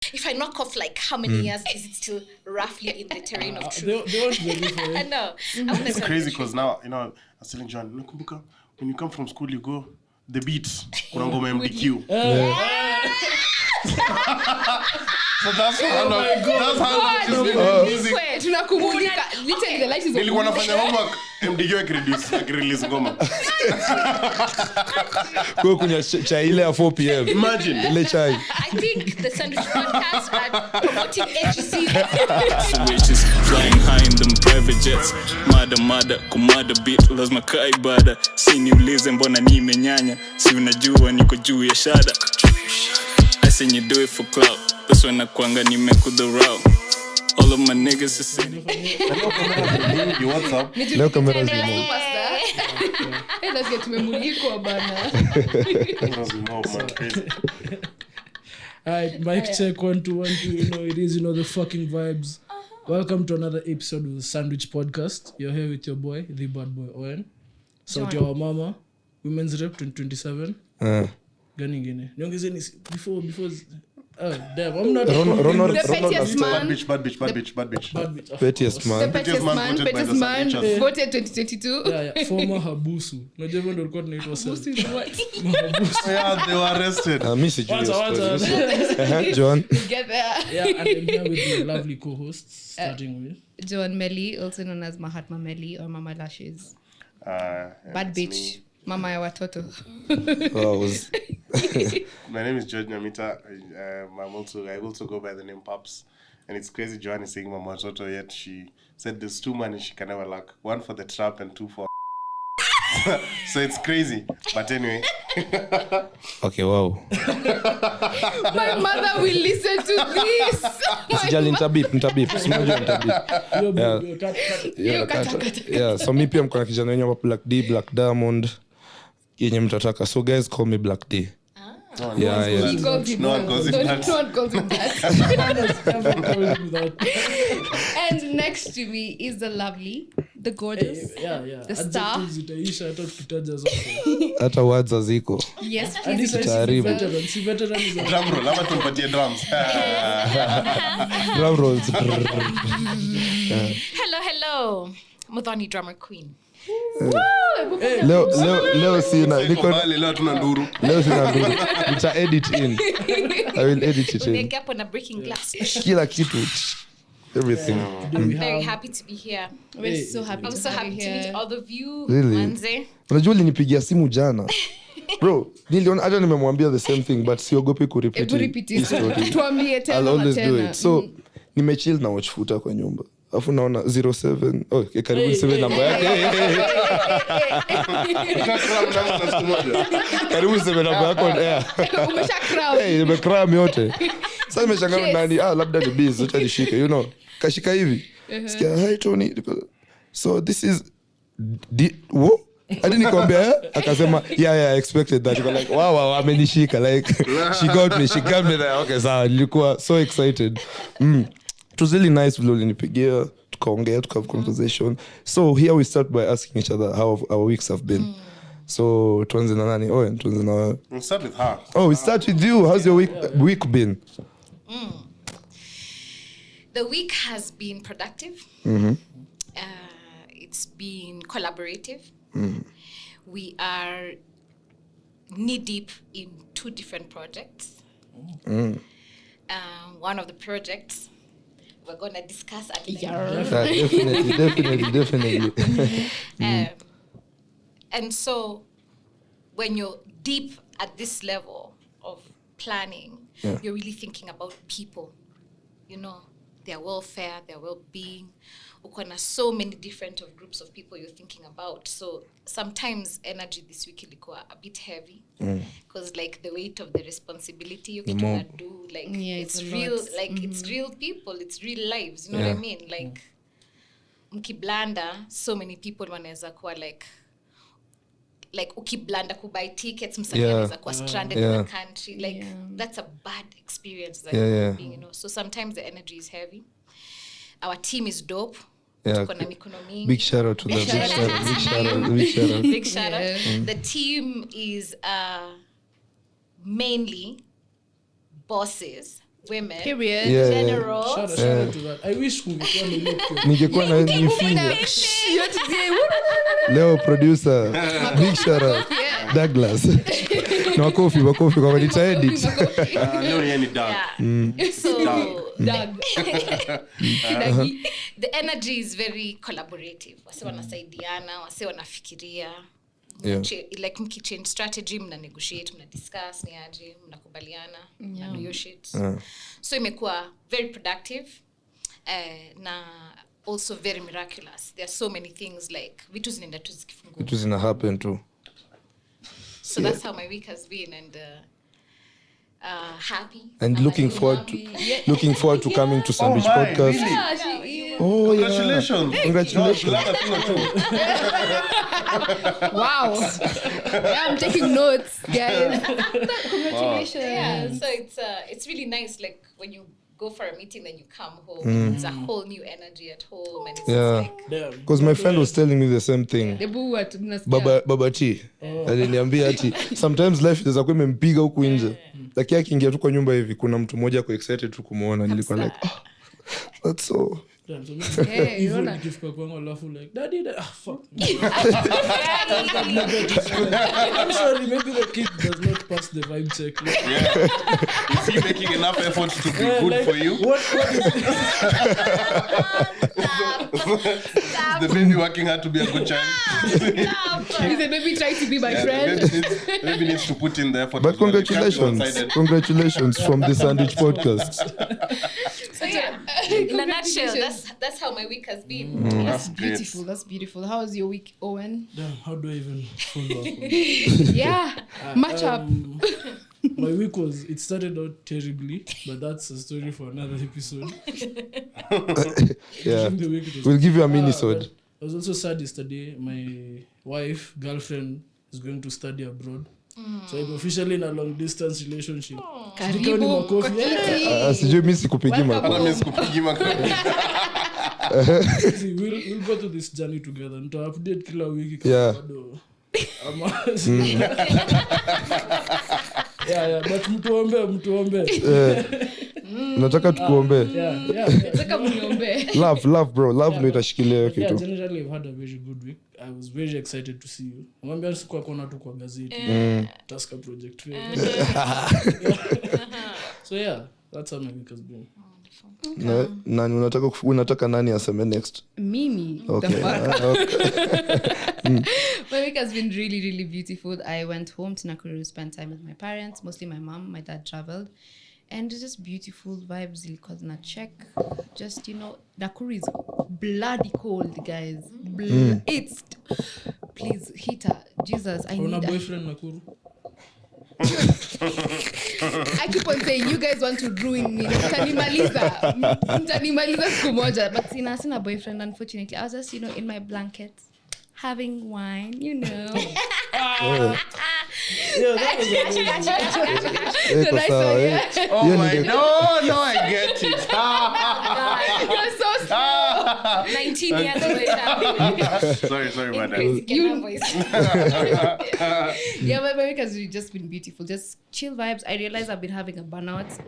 If I knock off like how many years, is it still roughly in the terrain of truth? They won't believe it. I know. It's crazy because now, I was telling John, nakumbuka, when you come from school, you go, the beats, kuna ngoma MDQ. So that's how long it's been music. Tunakumulika literally the light is on. Nilikuwa nafanya homework MDQ akirelease ngoma. Kwa kunya chai ile ya 4 p.m. Imagine ile chai. I think the Sandwich Podcast are promoting HC. Switches flying high in them private jets. Mada kumada beat lazima kai bada. Si niulize mbona nimenyanya. Si unajua niko juu ya shada. I seen you do it for clout. That's when nakwanga nimekudharau. All of my niggas are saying you what's up? Leo kamera zimo. Let's get tumemulikwa bana. Alright, mic check 1 2 1 2. It is the fucking vibes. Welcome to another episode of the Sandwich Podcast. You're here with your boy, the bad boy Owen. Sauti ya mama, Women's Rep 2027. Gani ingine? Niongezeni before damn, I'm not Ronald Bad bitch. Pettiest man. Pettiest man voted 2022. Yeah, former Habusu. Unajua ndio alikuwa tunaitwa Habusu is what? Yeah, they were arrested. Miss John. Get there. Yeah, and I'm here with my lovely co-hosts, starting with John Melly, also known as Mahatma Melly or Mama Lashes. Bad bitch. Me. Mama ya watoto. My name is George Nyamita. I also go by the name Paps. And it's crazy Joanne is saying Mama Watoto, yet she said there's 2 money she can never lack. 1 for the trap and 2 for so it's crazy. But anyway. Okay, wow. My mother will listen to this. Sijali nitabip. Simajua nitabip. Yeah, so mi pia mkona kijana wenye Black D, Black Diamond. Yenye mtataka. So guys call me Black D. No one goes with that. And next to me is the lovely, the gorgeous, the star. Hata words aziko. Yes, please. Drum roll, ama tumpatie drums. Drum rolls. Hello. Muthoni Drummer Queen. Leo sina leo tuna nduru. Nita edit in. I will edit it in. Make up on a breaking glass. Kila kitu. Everything. I'm very happy to be here. We're so happy. I'm so happy to meet all of you. Really? Manze. Unajua ulinipigia simu jana. Bro, niliona hata nimemwambia the same thing but siogopi kurepeat. Tuambie tena. I'll always do it. So nimechill na watch footer kwa nyumba. Afu naona 07. Okay, karibu 7 namba yake. Karibu 7 namba yako. Umesha crown. Nimecram yote. Sasa nimeshangaa nani labda ni busy utanishika, Kashika hivi. Sikia, "Hi Tony." So this is what? Hadi nikwambia akasema yeah I expected that. You're like wow amenishika like she got me there. Okay, sawa, nilikuwa so excited. It was really nice vile ulinipigia tukaongea have conversation. So here we start by asking each other how our weeks have been. So tuanze na nani? Tuanze na We'll start with her. we start with you. How's your week been? The week has been productive. It's been collaborative. We are knee deep in 2 different projects. One of the projects we're going to discuss at length. Definitely. And so when you're deep at this level of planning, you're really thinking about people, their welfare, their well-being. Ukona so many different groups of people you're thinking about. So sometimes energy this week ilikuwa a bit heavy because like the weight of the responsibility you can do, like it's real, like it's real people, it's real lives, you know what I mean? Like mkiblanda, so many people wanaweza kuwa like ukiblanda kubuy tickets, msanii anaweza kuwa stranded in a country, like that's a bad experience being, so sometimes the energy is heavy. Our team is dope. Tuko na mikono mingi. Big shout out to them. Big shout out. The team is mainly bosses women. Period. Yeah, yeah. General. Shout out to that. I wish kungekuwa na ile kitu. Ningekuwa na nifinya. Leo producer. Big shout out. Douglas. Na wakofi kwa nita edit. Leo ni Doug. So Doug. the energy is very collaborative. Wase wanasaidiana, wase wanafikiria. Yeah. Like mkichange strategy, mna negotiate, mna discuss ni aje, mnakubaliana, mna do your shit. So imekuwa very productive na also very miraculous. There are so many things like vitu zinaenda tu zikifunguka. Vitu zina happen too. So that's how my week has been, and happy. And looking forward to coming to Sandwich Podcast. Really? Yeah, she is. Oh, Congratulations. Yeah. Congratulations. Wow. Yeah, I'm taking notes, guys. Congratulations. Yeah, so it's really nice, like when you go for a meeting then you come home, it's a whole new energy at home, and it's Yeah. just like Because my friend was telling me the same thing. The boo what tunasikia. Baba T aliniambia ati sometimes life inaweza kuwa imempiga huku nje, lakini akiingia tu kwa nyumba hivi kuna mtu mmoja kwa excited tu kumuona. Nilikuwa like that's so Hey, you know. Nikifika kwangu alafu like daddy fuck. I'm sorry, maybe the kid does not pass the vibe check. Yeah. Is he making enough effort to be good like, for you? What Is the baby working hard to be a good child? Is the baby trying to be my Yeah, friend? maybe needs to put in the effort. But as well. It can't be congratulations. one-sided. Congratulations from the Sandwich Podcast. so yeah. In a nutshell, that's how my week has been. That's great. Beautiful. That's beautiful. How was your week, Owen? Damn, how do I even follow up on this? Yeah. Match up. My week it started out terribly, but that's a story for another episode. Yeah. During the week it was We'll give you a but mini-sode. I was also sad yesterday. My girlfriend is going to study abroad. So I'm officially in a long distance relationship. Sijui ni makofi. Sijui mimi sikupigi Hata mimi sikupigi makofi. See, we'll go through this journey together. Nita update kila wiki Yeah. bado. Yeah, but mtuombe. Nataka tukuombe. Yeah. Nataka mniombe. Love bro. Love ndio itashikilia hiyo Yeah, kitu. generally I've had a very good week. I was very excited to see you. Mwambia sikuwa kuona tu kwa gazeti. Taska project fair. So yeah, that's how my week has been. Na unataka nani aseme next? Mimi. Okay. The fuck? Okay. My week has been really, really beautiful. I went home to Nakuru to spend time with my parents, mostly my mom. My dad traveled. And it's just beautiful vibes. Ilikuwa na check. Just, Nakuru is bloody cold, guys. It's... Please, heater. Jesus, I Una need... boyfriend Nakuru? I keep on saying, you guys want to ruin me. Mtanimaliza siku moja. But sina boyfriend, unfortunately. I was just, in my blanket, having wine, Yeah, that was Eko nice sawa, one, eh. yeah. Oh Hiyo my, ninge- no, I get it. You're so smart. 19 years later. Sorry, madam. You voice. Yeah, my week has just been beautiful. Just chill vibes. I realized I've been having a burnout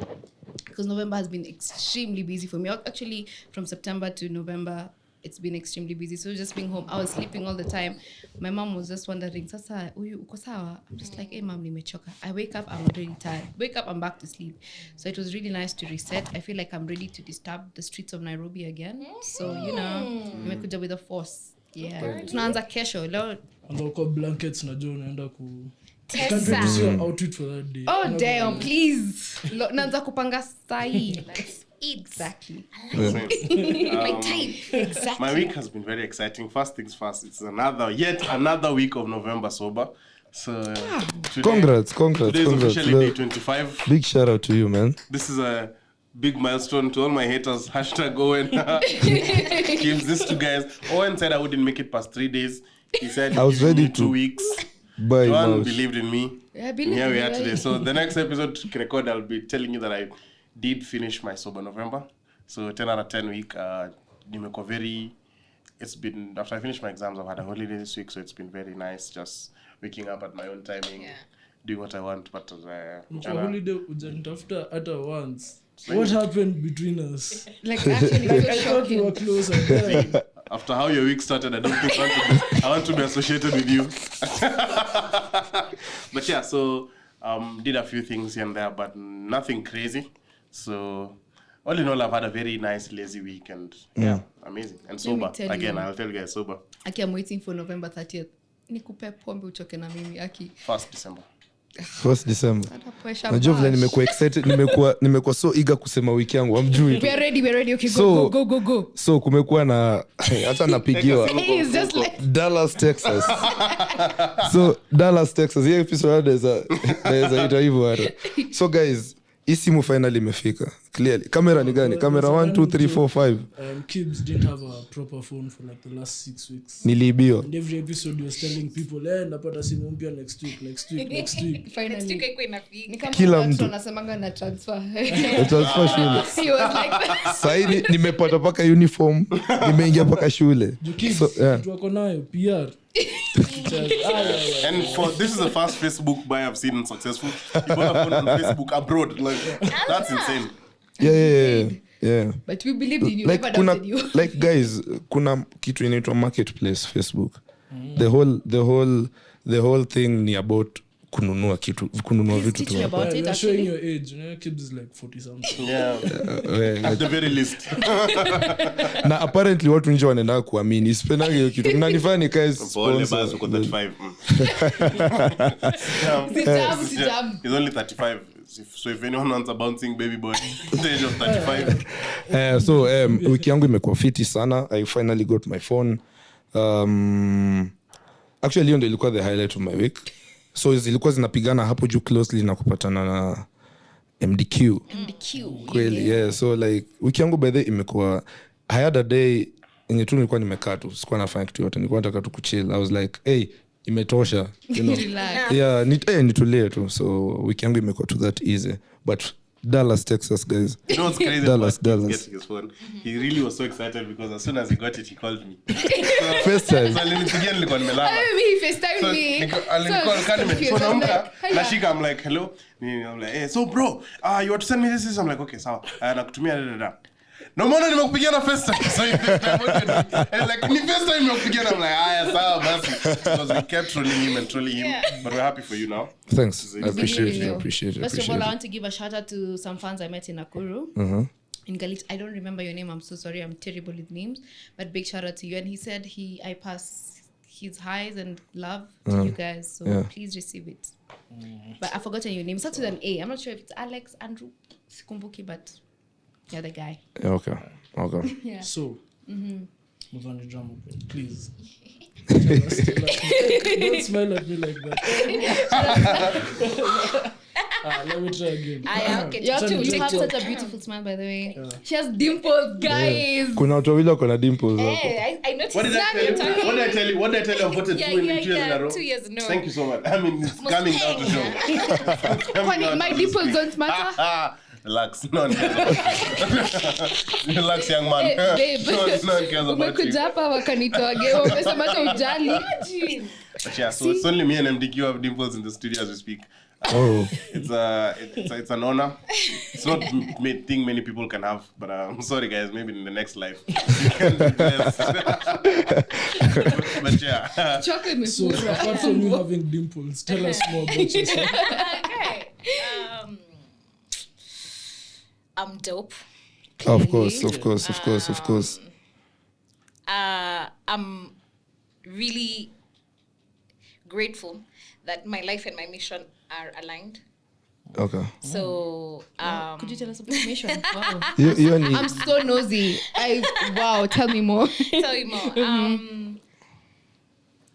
because November has been extremely busy for me. Actually, from September to November, it's been extremely busy. So just being home, I was sleeping all the time. My mom was just wondering, Sasa, uko sawa? I'm just like, hey, mom, nimechoka. I wake up, I'm already tired. Wake up, I'm back to sleep. So it was really nice to reset. I feel like I'm ready to disturb the streets of Nairobi again. So, nimekuja with a force. Yeah. Tunaanza kesho. Leo. Andoko blankets na Joe naenda ku Tessa. can't wait to see your outfit for that day. Oh, damn, please. Naanza kupanga sahi. Exactly. My type. Exactly. My week has been very exciting. First things first, it's yet another week of November sober. So today, Congrats. Today is officially day 25. Big shout out to you, man. This is a big milestone to all my haters. # Owen. Gives this to guys. Owen said I wouldn't make it past 3 days. He said I was give me ready 2 to weeks. Bye, Joanne mouse. believed in me. I And believe here we in are you, today. right? So the next episode to record, I'll be telling you that I did finish my sober November. So 10 out of 10 week. It's been, after I finished my exams, I've had a holiday this week, so it's been very nice just waking up at my own timing, doing what I want. But Mtu wa holiday ujanitafuta hata once. What happened between us? Like actually, I so thought we were shocking. closer. Yeah. After how your week started, I don't think I want to be associated with you. But yeah, so did a few things here and there, but nothing crazy. So all in all, I've had a very nice, lazy week, and yeah, amazing. And sober. tell Again, you. I'll tell you guys, sober. Aki, I'm waiting for November 30th. Nikupe pombe uchoke na mimi Aki. 1st December. 1st December. Atapoesha Najua vile bash. nimekuwa excited, nimekuwa so eager kusema wiki yangu. Amjui. We are ready. Okay, So- go. So kumekuwa na hata napigiwa It's just like Dallas, Texas. So Dallas, Texas. Hiyo episode naweza ita hivyo hata. So guys, hii simu finally imefika. Clearly. Kamera ni gani? Kamera 1 2 3 4 5. Kids didn't have a proper phone for like the last 6 weeks. Niliibiwa. And every episode he was telling people, napata simu mpya next week. finally. Ni kama Kila watu mtu. wanasemanga na transfer. Transfer shule. He was like Sahi nimepata paka uniform, nimeingia paka shule. Kids, So, yeah. mtu wako nayo, PR. And this is the first Facebook buy I've seen successful. You bought a phone on Facebook abroad. Like, that's insane. Yeah. but we believed in you. Like Never kuna doubted you. like guys, kuna kitu inaitwa marketplace Facebook. The whole thing ni about kununua vitu teach tu. me about Yeah, it you're showing actually. your age. Kids is like 40 something. Yeah. At the very least. Na apparently watu nje wanaenda kuamini. Sipenagi hiyo kitu. Mnanifanya nikae Pole basi sponsor. uko 35. Sijam. He's only 35. So if anyone wants a bouncing baby boy, the age of 35. So wiki yangu imekuwa fiti sana. I finally got my phone. Actually hiyo ndio ilikuwa the highlight of my week. So zilikuwa zinapigana hapo juu closely na kupatana na MDQ. Kweli, yeah. So like wiki yangu by the way imekuwa, I had a day yenye tu nilikuwa nimekaa tu, sikuwa nafanya kitu yote, nilikuwa nataka tu kuchill. I was like, hey, imetosha, you know. Relax. Yeah, nitulie tu. So wiki yangu imekuwa to that easy. But Dallas, Texas, guys. You know what's crazy Dallas. about getting his phone? He really was so excited because as soon as he got it, he called me. First time. So alinipigia nilikuwa nimelala. He FaceTimed So me. alinikola kani confused. so I'm naamka like, hiya. nashika, I'm like hello. I'm like, hey, so bro, you want to send me this? I'm like, okay, sawa. Nakutumia da. No mbona nimekupigia na FaceTime. So he FaceTime and like ni FaceTime nimekupigia na, I'm like, haya sawa basi. Because we kept trolling him. But we're happy for you now. Thanks. I appreciate Really it. well. Appreciate it. First of all, I want to give a shout out to some fans I met in Nakuru. In Galit, I don't remember your name. I'm so sorry. I'm terrible with names. But big shout out to you. And he said I pass his highs and love to you guys. So please receive it. But I've forgotten your name. It starts with an A. I'm not sure if it's Alex, Andrew, Sikumbuki, but you're the guy. Yeah, okay. Yeah. So, Muthoni Drummer Queen, please. Tell us. Don't smile at me like that. Let me try again. You have such a beautiful smile, by the way. She has dimples, guys. Kuna watu wawili wako na dimples hapo. I noticed What did I tell you? What did I tell you? What did I tell you? I've voted 2 years in a row. 2 years in a row. Thank you so much. I mean, it's coming down to show. Kwani my dimples don't matter. Relax. No one cares about you. Relax, young man. Hey, babe. No one cares about you. Umekuja hapa wakanitoa game. Wamesema hata ujali. But yeah, so it's only me and MDQ have dimples in the studio as we speak. Oh. It's an honor. It's not a thing many people can have, but I'm sorry guys, maybe in the next life you can be blessed. But yeah. Chocolate So, apart from you having dimples, tell us more about yourself. Okay. I'm dope. Of course. I'm really grateful that my life and my mission are aligned. Okay. So, Could you tell us about the mission? Wow. You and I'm so nosy. Wow, tell me more. tell you more.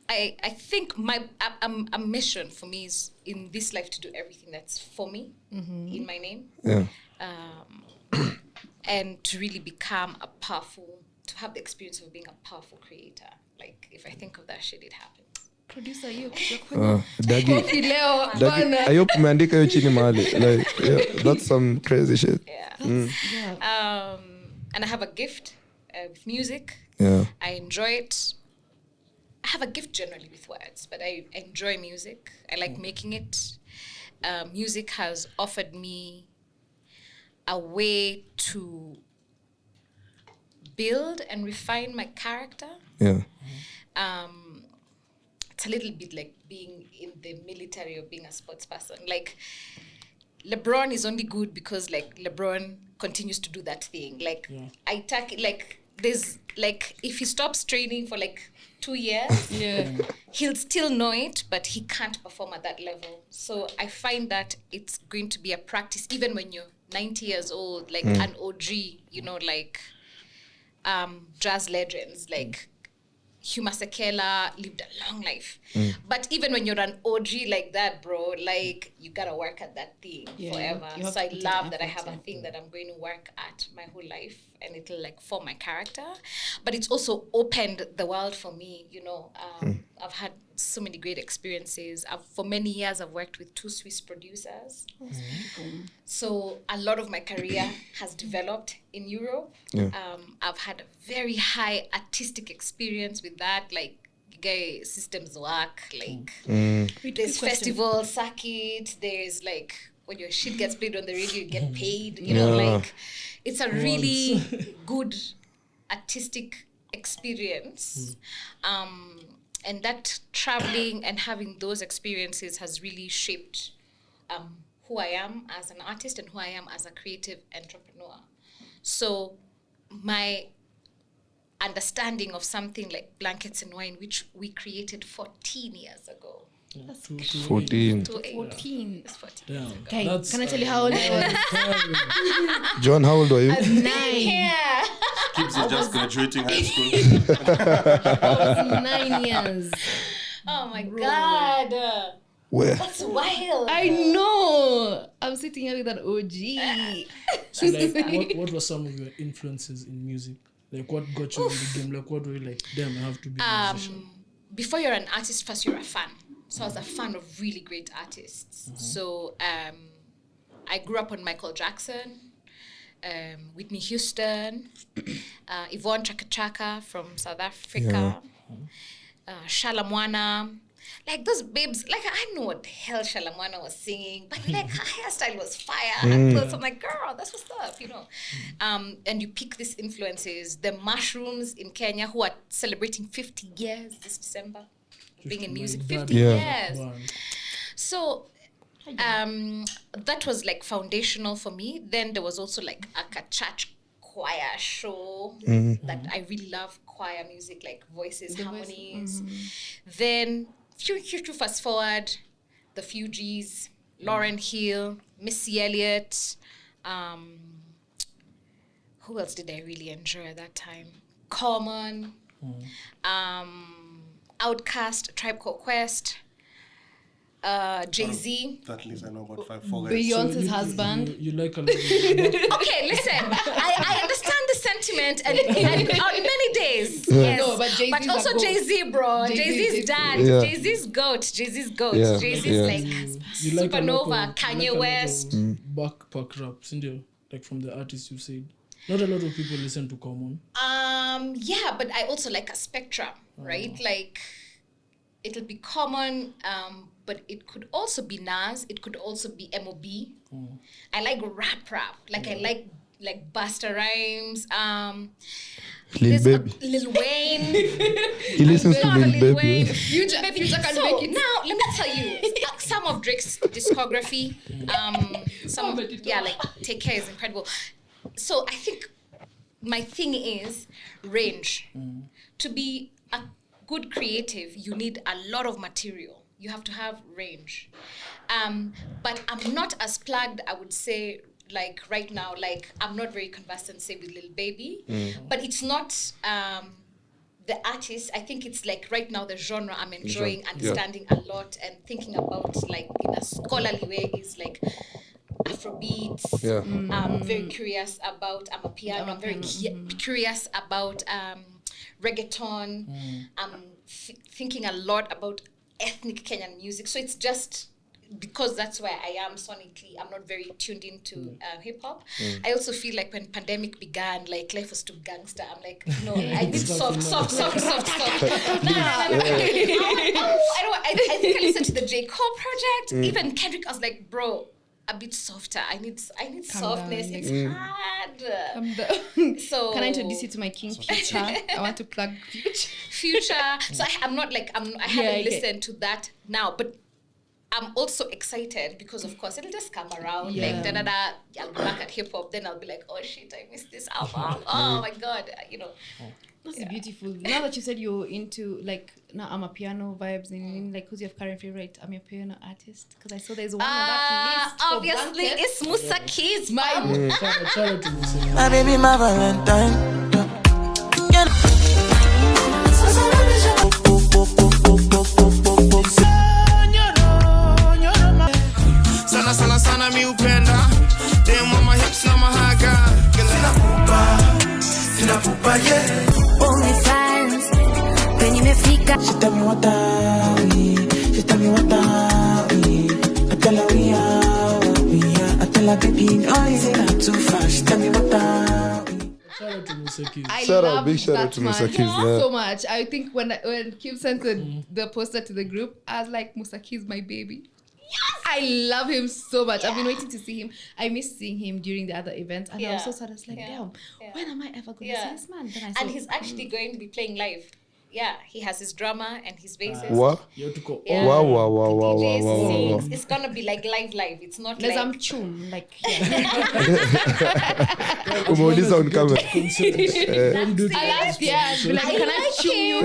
I think a mission for me is in this life to do everything that's for me in my name. Yeah. And to really become to have the experience of being a powerful creator. Like, if I think of that shit, it happens. Producer, you. Dagi, Coffee leo. Bana. I hope umeandika hiyo chini mahali. Like, yeah, that's some crazy shit. Yeah. And I have a gift with music. Yeah. I enjoy it. I have a gift generally with words, but I enjoy music. I like making it. Music has offered me a way to build and refine my character. Yeah. It's a little bit like being in the military or being a sports person. Like, LeBron is only good because, like, LeBron continues to do that thing. Like, there's, like, if he stops training for, like, 2 years, he'll still know it, but he can't perform at that level. So I find that it's going to be a practice, even when you're 90 years old, like an OG, you know, like jazz legends, like Hugh Masekela lived a long life. But even when you're an OG like that, bro, like, you gotta work at that thing forever. So I love that I have a thing that I'm going to work at my whole life, and it'll, like, form my character. But it's also opened the world for me, you know. I've had so many great experiences. For many years, I've worked with 2 Swiss producers. So a lot of my career has developed in Europe. I've had a very high artistic experience with that, like, gay systems work, like, there's festival circuit, there's, like, when your shit gets played on the radio, you get paid, you know, like, it's a really good artistic experience. And that traveling and having those experiences has really shaped who I am as an artist and who I am as a creative entrepreneur. So my understanding of something like Blankets and Wine, which we created 14 years ago. 14. 14. It's 14 Damn. years ago. Okay, That's- can I tell you how old I was? John, how old are you? 9. Yeah. Keeps it just graduating high school. I was 9 years. Oh my God. Where? That's wild. I know. I'm sitting here with an OG. So, like, what were some of your influences in music? Like, what got you in the game? Like, what were you like, damn, I have to be a musician? Before you're an artist, first you're a fan. So I was a fan of really great artists. So I grew up on Michael Jackson, Whitney Houston, Yvonne Chaka Chaka from South Africa, Shalamwana. Like, those babes, like, I know what the hell Shalamwana was singing, but, like, her hairstyle was fire. Her clothes, I'm like, girl, that's what's up, you know. And you pick these influences. The Mushrooms in Kenya, who are celebrating 50 years this December, being in music, 50 years. Wow. So that was, like, foundational for me. Then there was also, like, a church choir show that I really love, choir music, like voices, harmonies. Then fast forward, the Fugees, Lauryn Hill, Missy Elliott. Who else did I really enjoy at that time? Common, Outkast, Tribe Called Quest, Jay-Z. That list I know about 4 guys. Beyonce's husband. You like a lot of Okay, listen, I understand the sentiment and on many days. Yes. No, but Jay-Z's but also a goat. Jay-Z, bro. Jay-Z, Jay-Z's dad. Yeah. Jay-Z's goat. Yeah. Jay-Z's Yeah. like you like a lot Supernova, of, Kanye you like West. a lot of backpack rap, isn't it? Like, from the artists you said. Not a lot of people listen to Common. Yeah, but I also like a spectrum, right? Like, it'll be Common, but it could also be Nas. It could also be M.O.B. I like rap. Like, I like Busta Rhymes. Lil Baby. Lil Wayne. He listens to Not Lil Lil Baby. Wayne. Future can So make it. now let me tell you some of Drake's discography. Like Take Care is incredible. So I think my thing is range. To be a good creative, you need a lot of material. You have to have range. But I'm not as plugged, I would say, like right now, like I'm not very conversant, say, with Lil Baby. But it's not the artist. I think it's like right now the genre I'm enjoying, understanding a lot and thinking about, like, in a scholarly way, is like Afrobeats. Yeah. I'm very curious about Amapiano. I'm very curious about reggaeton. I'm thinking a lot about ethnic Kenyan music. So it's just because that's where I am sonically. I'm not very tuned into hip hop. I also feel like when pandemic began, like life was too gangster. I'm like, no, I need soft. No. I think I listened to the J. Cole project. Even Kendrick, I was like, bro, a bit softer. I need Calm softness. down, It's hard. Calm down. So Can I introduce you to my king Future? I want to plug Future. So I'm not like I haven't okay. listened to that now, but I'm also excited because of course it'll just come around like I'll be back at hip hop, then I'll be like, oh shit, I missed this album. Oh my god, you know. That's beautiful. Now that you said you're into like now I'm a piano vibes and like who's your current favorite I'm a piano artist? Because I saw there's one on that list. Obviously it's Musa Keys. Shout out to Musa. My baby, my Valentine. Sana mi upenda. Dem on my hips na mahaga. Sina pupa yeah. Only signs when nimefika. She tell me what I tell her we are. I tell her baby, no, is it not too far? She tell me what Shout out to Musa Keys. I Shout out, love big shout out that to man Musa Keys, yeah. so much. I think when Kim sent the poster to the group, I was like, Musa Keys, my baby. Yes! I love him so much. I've been waiting to see him. I missed seeing him during the other events, and I was so sad. I was like, damn, when am I ever going to see this man? Then I saw, And he's actually going to be playing live. Yeah, he has his drummer and his bassist. What? You have to go. Yeah. Wow. It's gonna be like live. It's not there's like tune, like Umeuliza on camera. Don't do I that. like be like, can I tune you?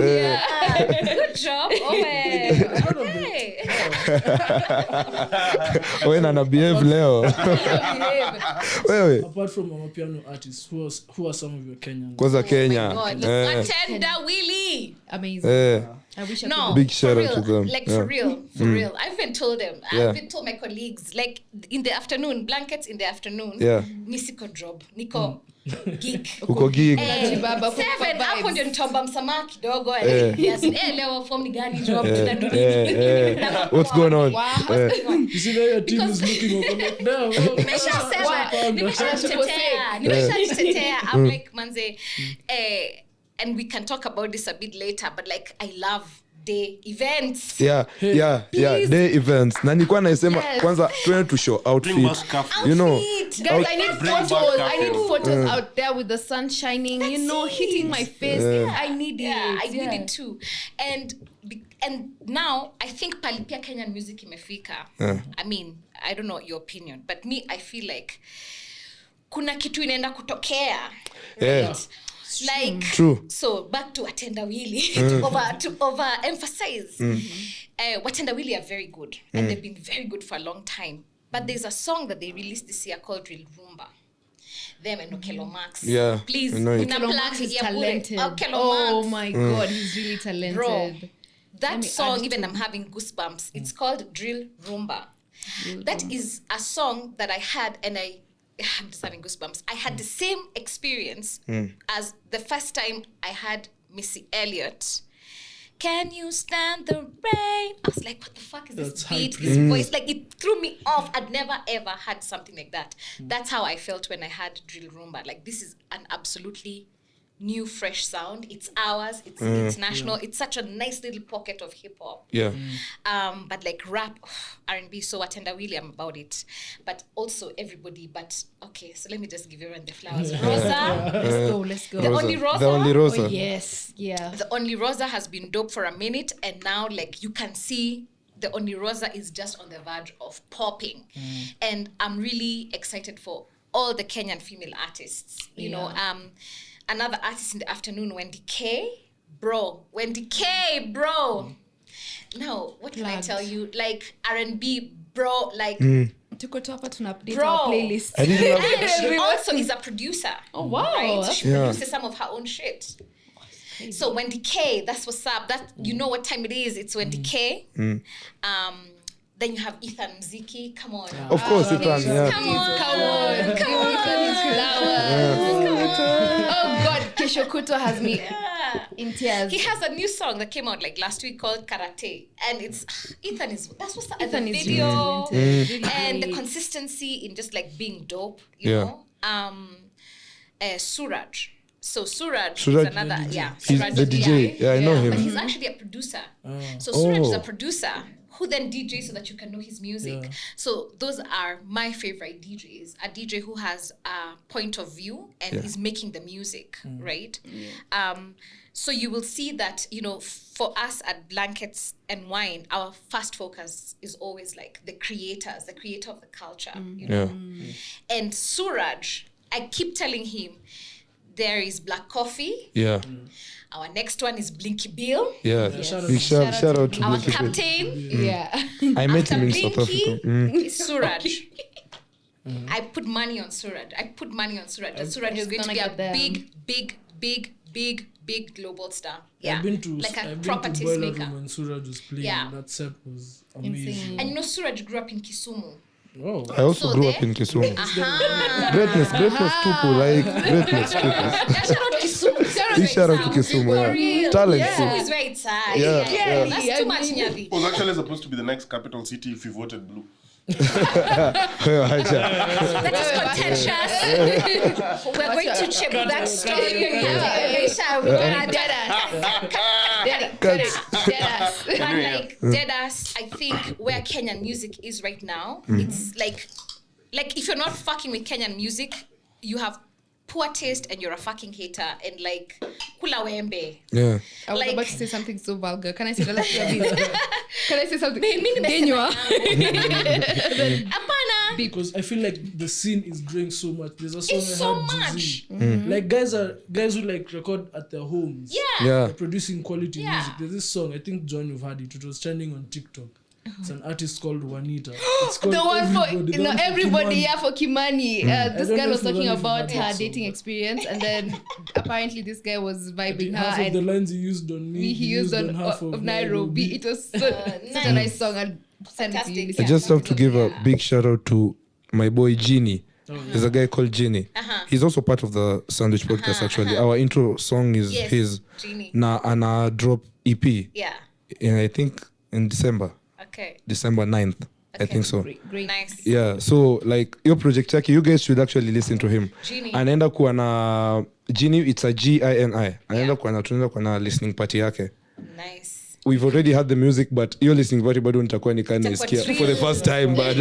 Good job, Owen. Wewe na behave leo. Wewe. Apart from our piano artists, who are some of your Kenyan? Kwanza Kenya. God, Watenda Willie. Amazing. I wish I No, could. Big for shout out real, to them. like Yeah. for real. I've been told them. Yeah. I've been told my colleagues, like in the afternoon, blankets in the afternoon. Yeah. Nisiko job, niko gig. Uko gig. Baba, for 7 vibes. hapo ndio nitomba msamaha kidogo. Yes, leo form ni gani job tunarudi. What's going on? You see that your team is looking over like, no. Nimeshajitetea. I'm like manze and we can talk about this a bit later, but like I love day events. Yeah. Day events. Na nilikuwa naisema kwanza twende to show outfit. You know. Guys, I need photos. I need photos out there with the sun shining, hitting my face. I need it. I need it too. And now I think palipia Kenyan music imefika. I mean, I don't know your opinion, but me I feel like kuna kitu inaenda kutokea. Yeah. Right? Like True. So back to Watendawili to overemphasize. Watendawili are very good and they've been very good for a long time. But there's a song that they released this year called Drill Rumba. Them and Okelo Max. Yeah, Please. I know it. Okelo Max is talented. Oh my God, he's really talented. Bro, that song, even I'm having goosebumps. It's called Drill Rumba. That is a song that I had and I'm just having goosebumps. I had the same experience as the first time I had Missy Elliott. Can you stand the rain? I was like, what the fuck is this beat, this voice? Like, it threw me off. I'd never, ever had something like that. That's how I felt when I had Drill Rumba. Like, this is an absolutely new, fresh sound. It's ours. It's international. It's such a nice little pocket of hip-hop. Yeah. But like rap, R&B, so Watendawili, I'm about it. But also everybody, but okay, so let me just give everyone the flowers. Rosa. Let's go. The Only Rosa. The Only Rosa. Oh, yes, yeah. The Only Rosa has been dope for a minute, and now like you can see the Only Rosa is just on the verge of popping. And I'm really excited for all the Kenyan female artists. You know, another artist in the afternoon, Wendy K. Bro. No, what can I tell you? Like R&B, bro, like Tuko tu hapa tuna update Bro. our playlist. I didn't know. and she also is a producer. Oh, wow. Right? That's She produces some of her own shit. So Wendy K, that's what's up. That you know what time it is. It's Wendy K. Then you have Ethan Mziki. Come on. Of course, Ethan. Yeah. Come on. Give Ethan his flowers. Oh God, Kesho Kuto has me in tears. He has a new song that came out like last week called Karate, and it's Ethan is that's what's up. Ethan The is video really talented. and the Really. consistency in just like being dope, you Yeah. know. Suraj. So Suraj is Suraj, another the DJ. yeah. He's Suraj the is DJ. Yeah, I know but him. he's actually a producer. So Suraj is a producer who then DJs so that you can know his music. Yeah. So those are my favorite DJs. A DJ who has a point of view and is making the music, right? So you will see that, for us at Blankets and Wine, our first focus is always like the creator of the culture, And Suraj, I keep telling him, there is Black Coffee. Yeah. Our next one is Blinky Bill. Yeah. Big shout out to Our Blinky Bill. captain. I met him in After South Africa. Blinky is Suraj. I put money on Suraj. And Suraj is going to be a big global star. Yeah. I've been to proper Boiler tastemaker. Room when Suraj was playing. Yeah. That set was amazing. And Suraj grew up in Kisumu. Oh. I also So grew there- up in Kisumu. Greatness tupu, like greatness tupu. Shout out Kisumu. Big shout out to Kisumu, yeah. Talent. Kisumu is where it's at. Yeah. That's too much, Nyavi. It was actually supposed to be the next capital city if you voted blue. Haja. That is contentious. We're going to check that story. Deadass, I think where Kenyan music is right now, it's like if you're not fucking with Kenyan music, you have poor taste and you're a fucking hater and like kula wembe. Yeah. I was about to say something so vulgar. Can I say that? Can I say something? Apana. Because I feel like the scene is growing so much. There's a song It's I so heard, much. Jay-Z. Like guys who like record at their homes. Yeah. Yeah. They're producing quality Yeah. music. There's this song, I think John, you've heard it. It was trending on TikTok. It's an artist called Juanita. It's called The one for Everybody. for Kimani. This I don't girl know was if the talking one about you've her heard dating also. experience, and then apparently this guy was vibing Half her, of the and lines he used on me, he used on half of Nairobi. It was such a nice song. I'll send it to you. Fantastic. I just have to give a big shout out to my boy Genie. There's a guy called Genie. He's also part of the Sandwich podcast, actually. Our intro song is Yes, his. Genie. And our drop EP. Yeah. I think in December. Okay. December 9th. I think so. Great. Nice. Yeah, so like your project yake, you guys should actually listen to him. Genie. Anaenda kuwa na Genie, it's a GINI. Anaenda kuwa na listening party yake. Nice. We've already had the music, but your listening party bado nitakuwa nisikia for the first time, but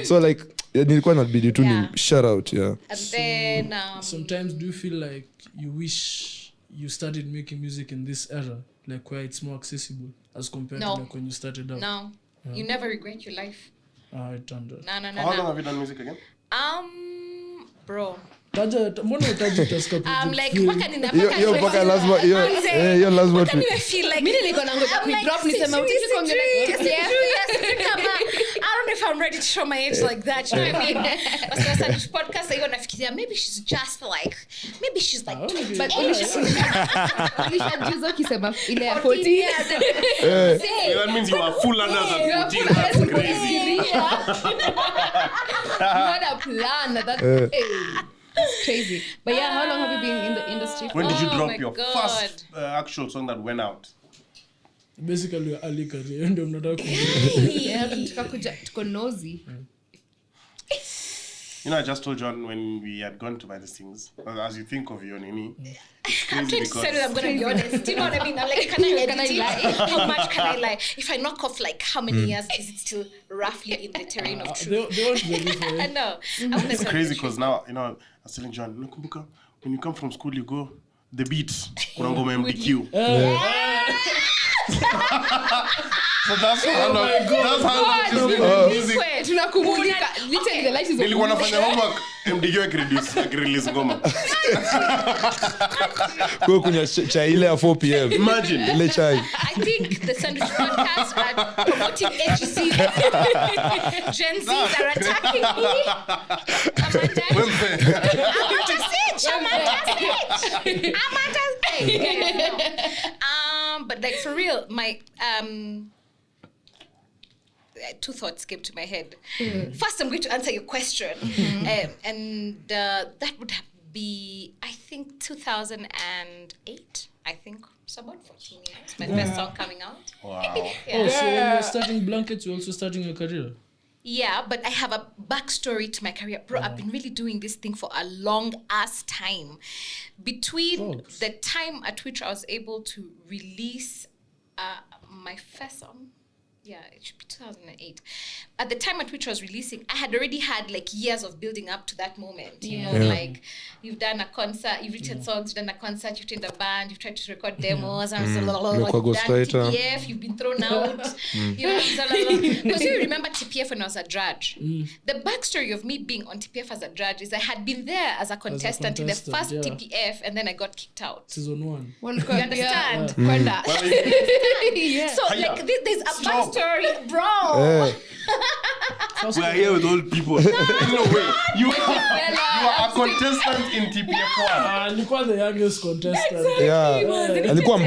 so like nilikuwa nabidi tu ni shout out, yeah. And then Sometimes do you feel like you wish you started making music in this era, like where it's more accessible as compared No. to like when you started out? no, you never regret your life. I turned out. No. How long have you done music again? Bro. Mbona utaji utaska Like mpaka nina Hiyo mpaka lazima hiyo lazima mpaka nime feel like Mimi nilikuwa nangoja I'm like, kuidrop niseme utaki kuongelea I don't know if I'm ready to show my age like that. You know what I mean? Sasa this podcast hiyo nafikiria maybe she's just like but ulishajuza ukisema ile ya 14 40 years. That means you are full under that 14. That's crazy. You had a plan. That's crazy. But yeah, how long have you been in the industry for? When did you Oh drop my your God. first actual song that went out? basically your early career ndio mnataka Yeah, tuko nosy. You know, I just told John when we had gone to buy these things, as you think of your nini, it's I'm crazy trying to say that I'm because gonna be honest. Do you know what I mean? I'm like, can I lie? How much can I lie? If I knock off like how many years, is it still roughly in the terrain of truth? they won't believe for I it. know. it's crazy because now, you know, I was telling John, nakumbuka, when you come from school, you go, the beats, kuna ngoma MDQ. So that's how long it's been music. Tunakumulika. Literally the light is on. Nilikuwa nafanya homework, MDQ akirelease ngoma. Kwa kunywa chai ile ya 4 p.m. Imagine. Ile chai. I think the Sandwich podcast are promoting HC. Gen Zs are attacking me. But like for real, my two thoughts came to my head. First, I'm going to answer your question, and that would be, I think, 2008. I think so about 14 years. My first song coming out. Wow. Oh, so when you're starting Blankets, you're also starting your career? Yeah, but I have a backstory to my career. Bro, I've been really doing this thing for a long-ass time. Between the time at which I was able to release my first song, Yeah, it should be 2008. At the time at which I was releasing, I had already had like years of building up to that moment. You know, like you've done a concert, you've written songs, you've done a concert, you've trained a band, you've tried to record demos, and you've done TPF, you've been thrown out. You know, because you remember TPF when I was a judge. The backstory of me being on TPF as a judge is I had been there as a contestant in the first TPF, and then I got kicked out. Season 1. You understand? So like there's a backstory, bro. We are here with old people. No way. You are a contestant in TPF1. Alikuwa the youngest contestant. Yeah. Alikuwa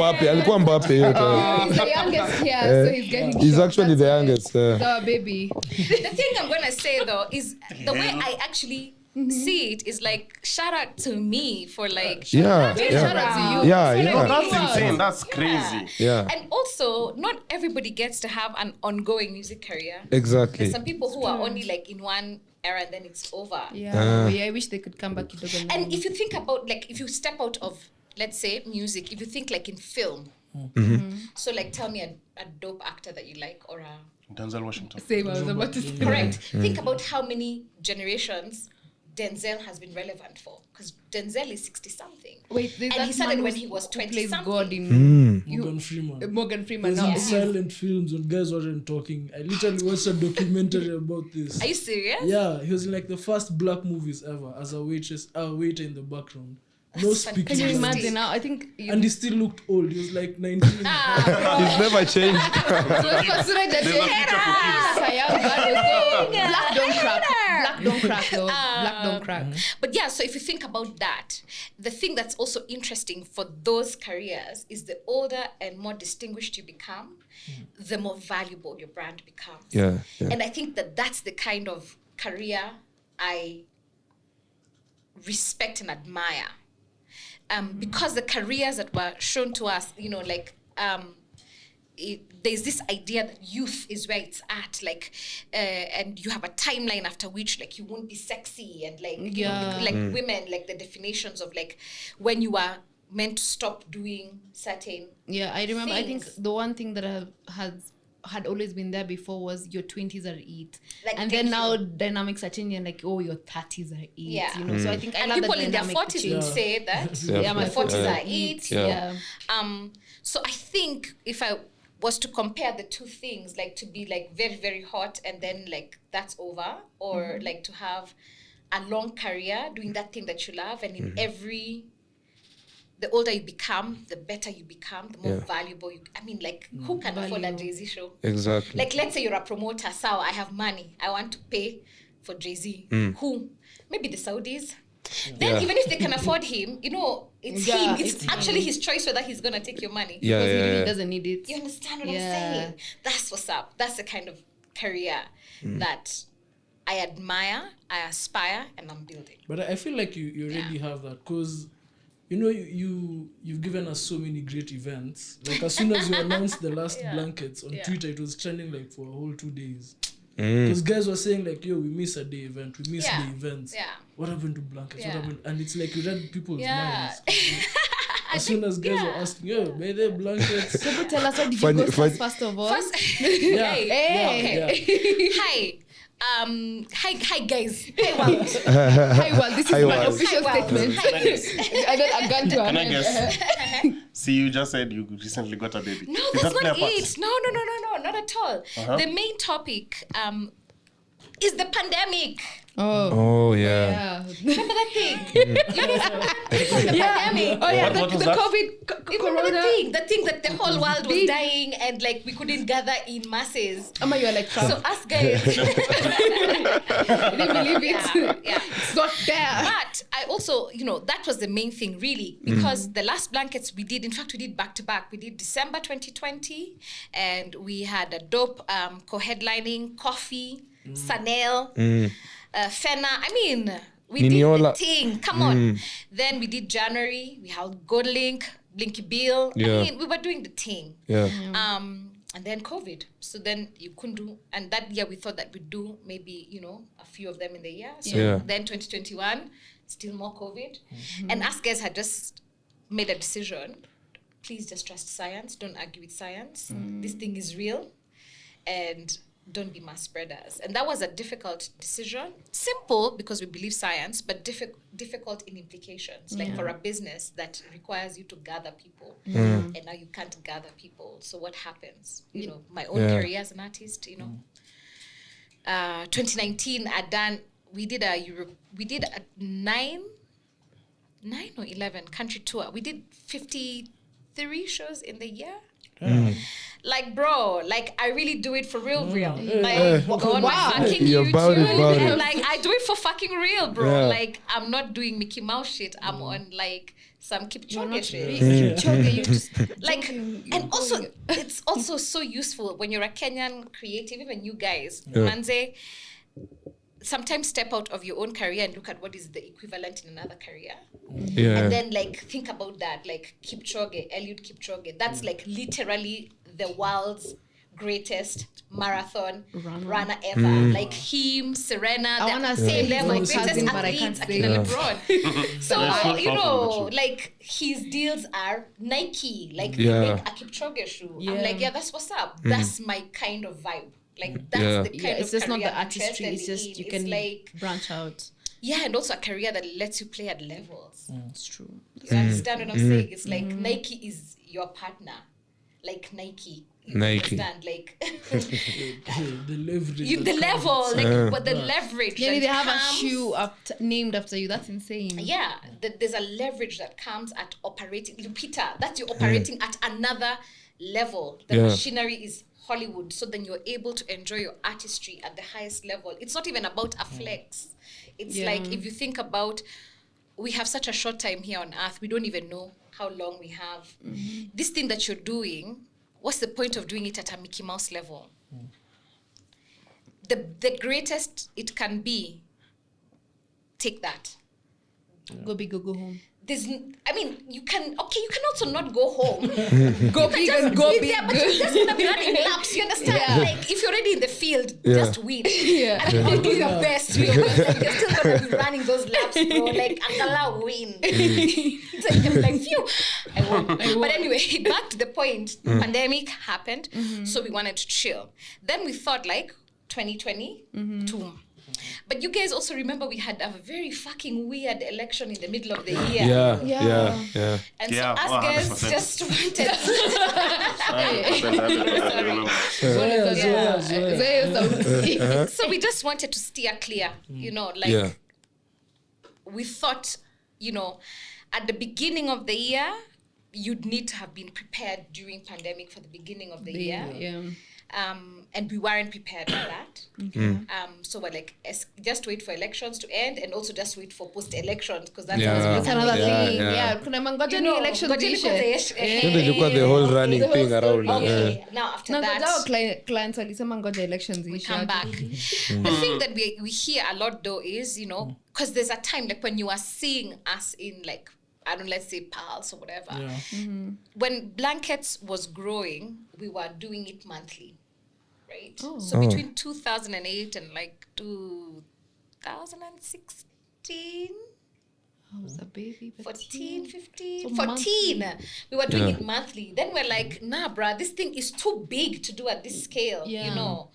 Mbappe hiyo time. He's the youngest here, so he's getting He's shocked. actually the youngest. The baby. The thing I'm gonna say though is the way I actually see it is like shout out to me for like Shout out to you. That's insane. That's crazy. Yeah. And also not everybody gets to have an ongoing music career. Exactly. There's some people who are only like in one era and then it's over. Yeah, I wish they could come back. And if you think about like if you step out of let's say music, if you think like in film, so like tell me a dope actor that you like or a Denzel Washington. Same, I was about to say. correct. Think about how many generations Denzel has been relevant for, because Denzel is 60 something. Wait, and he started when he was 20 something. God in Morgan Freeman. No. Silent films when guys weren't talking. I literally watched a documentary about this. Are you serious? Yeah, he was in like the first black movies ever as a waiter in the background. No speaking. Can you imagine now? I think and he still looked old. He was like 19. He's never changed. Black don't crack though. Black don't crack. But yeah, so if you think about that, the thing that's also interesting for those careers is the older and more distinguished you become, the more valuable your brand becomes. Yeah. And I think that that's the kind of career I respect and admire. Because the careers that were shown to us, you know, like there's this idea that youth is where it's at, like, and you have a timeline after which, like, you won't be sexy and like, you know, like women, like the definitions of like when you are meant to stop doing certain. Yeah, I remember. things. I think the one thing that had always been there before was your 20s are it, Like, and then now dynamics are changing. Like, oh, your 30s are it. Yeah. You know, so I think I And love people that in their dynamic 40s would say that. Yeah, my The 40s 40s are it. Yeah. So I think if I was to compare the two things, like to be like very, very hot and then like that's over, or like to have a long career doing that thing that you love, and in the older you become, the better you become, the more valuable you. I mean, like, who can afford a Jay-Z show? Exactly. Like, let's say you're a promoter, so I have money, I want to pay for Jay-Z. Who? Maybe the Saudis. Then even if they can afford him, you know, it's him. It's actually his choice whether he's gonna take your money. Yeah, Because he yeah, really yeah. doesn't need it. You understand what I'm saying? That's what's up. That's the kind of career that I admire, I aspire, and I'm building. But I feel like you already have that, because you know you've given us so many great events. Like as soon as you announced the last blankets on Twitter, it was trending like for a whole 2 days. Because guys were saying like, yo, we miss a day event, we miss the events. Yeah. What happened to blankets? Yeah. What happened? And it's like you read people's Yeah. minds. As soon as guys were asking, yo, may they blankets? So tell us, what did you go first of all? Hi. Hi guys. Hi world. Hi world. This is Hi, my world. official Hi, world. statement. I got a gun to Can her I head. guess? See, you just said you recently got a baby. No, Is that's that not clear it. No, not at all. The main topic is the pandemic. Oh yeah. Remember that thing? The pandemic. Oh yeah, What was the that? COVID You remember corona. the thing that the whole world was Big. dying and like we couldn't gather in masses. Amma, you're like Trump. So us guys, I didn't believe it. yeah. It's not there. But I also, you know, that was the main thing really, because the last blankets we did, in fact, we did back to back. We did December 2020, and we had a dope co-headlining Coffee, Sanel, Fena. I mean, we Niniola. did the thing. Come on. Then we did January. We had GoldLink, Blinky Bill. Yeah. I mean, we were doing the thing. Yeah. And then COVID. So then you couldn't do, and that year we thought that we'd do maybe, you know, a few of them in the year. So Yeah. then 2021, still more COVID. And us guys had just made a decision. Please just trust science. Don't argue with science. This thing is real. and don't be mass spreaders. And that was a difficult decision. Simple because we believe science, but difficult in implications. Like for a business that requires you to gather people, and now you can't gather people. So what happens? You know, my own career as an artist, you know. 2019, we did a 9 or 11 country tour. We did 53 shows in the year. Like, bro, like I really do it for real. Like, go on my fucking YouTube. And like, I do it for fucking real, bro. Like, I'm not doing Mickey Mouse shit. I'm on like some Kipchoge shit. Kipchoge, you just like, and also, it's also so useful when you're a Kenyan creative, even you guys, manze, sometimes step out of your own career and look at what is the equivalent in another career. And then like think about that, like Kipchoge, Eliud Kipchoge, that's like literally the world's greatest marathon runner ever. Like him, Serena, they're same level, greatest athletes, Akina LeBron. So, you know, like his deals are Nike, like they make a Kipchoge shoe. I'm like, that's what's up. That's my kind of vibe. Like that's the kind of it's just not career the artistry, it's just you can like branch out. Yeah, and also a career that lets you play at levels. It's true. You understand what I'm saying? It's like Nike is your partner. Like Nike. You understand? Like the leverage. The level, like but the leverage. Maybe they have comes, a shoe named after you. That's insane. Yeah, there's a leverage that comes at operating. Lupita, that's you operating at another level. The machinery is Hollywood, so then you're able to enjoy your artistry at the highest level. It's not even about a flex. It's like, if you think about, we have such a short time here on earth, we don't even know how long we have. This thing that you're doing, what's the point of doing it at a Mickey Mouse level? The greatest it can be, take that. Go big or go home. You can also not go home. Go big and go big. Yeah, but you're just gonna be running laps, you understand? Yeah. Like, if you're already in the field, just win. Yeah. And if you do your best, you're still gonna be running those laps, bro. Like, Angala win. So you're like, phew, I won. But anyway, back to the point. Pandemic happened, so we wanted to chill. Then we thought, like, 2022. But you guys also remember we had a very fucking weird election in the middle of the year. Yeah. And so us guys just wanted So we just wanted to steer clear, you know, like we thought, you know, at the beginning of the year, you'd need to have been prepared during pandemic for the beginning of the year. And we weren't prepared for that. So we're like, just wait for elections to end and also just wait for post-elections because that's another thing. Kuna mangoja ni election the whole running thing around. Okay, now after that, clients walisema ngoja elections we come back. The thing that we hear a lot though is, you know, because there's a time like when you are seeing us in like, let's say Pulse or whatever. When Blankets was growing, we were doing it monthly, right? So between 2008 and like 2016, I was a baby. 14, 15, 14, we were doing it monthly. Then we're like, nah, bruh, this thing is too big to do at this scale, you know?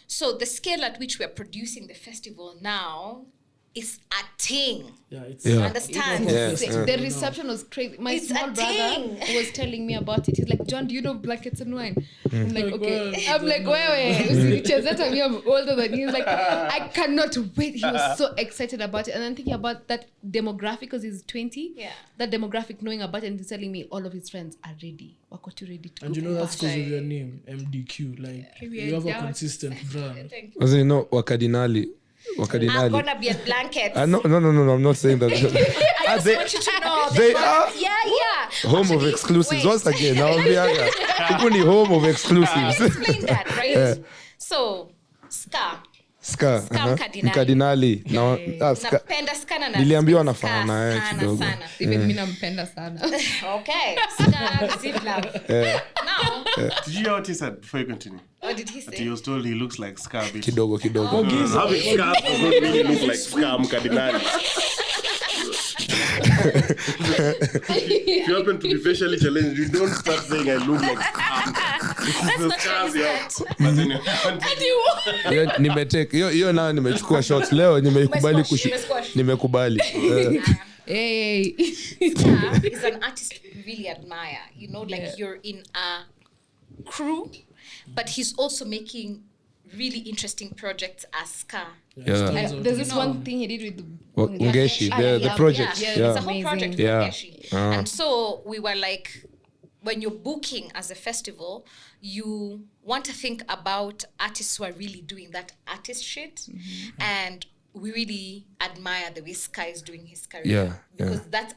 So the scale at which we're producing the festival now is a thing. Understand? The reception was crazy. My small brother was telling me about it. He's like, John, do you know Blankets and Wine? I'm like, okay. I'm like, I'm older than you. He's like, I cannot wait. He was so excited about it. And I'm thinking about that demographic because he's 20. That demographic knowing about it and he's telling me all of his friends are ready. Wako too ready to and go. You know that's because of your name, MDQ. Like, you have a consistent brand. As you know, Wakadinali. I'm gonna be a Blanket. No, I'm not saying that. I just want you to know. They are home of exclusives. Wait. Once again, now we home of exclusives. Explain that, right? So, Ska Mkadinali. Napenda Ska na niliambiwa nafanana naye kidogo. Even mimi nampenda sana. Okay. Ska, zip love. Now, did you hear what he said before you continue? What did he say? That he was told he looks like Ska. Kidogo. Having Ska does not really look like Ska Mkadinali. If you happen to be facially challenged, you don't start saying I look like Ska. That's not how you start. But then you- Hiyo nimetake. Hiyo nao nimechukua shots leo nimeikubali nimekubali. Hey. Scar is an artist we really admire. You know, like you're in a crew, but he's also making really interesting projects as Scar. Yeah. There's this one thing he did with Ungeshi, the project. It's a whole project. Yeah. And so we were like, when you're booking as a festival, you want to think about artists who are really doing that artist shit. And we really admire the way Sky is doing his career. Yeah, because that's,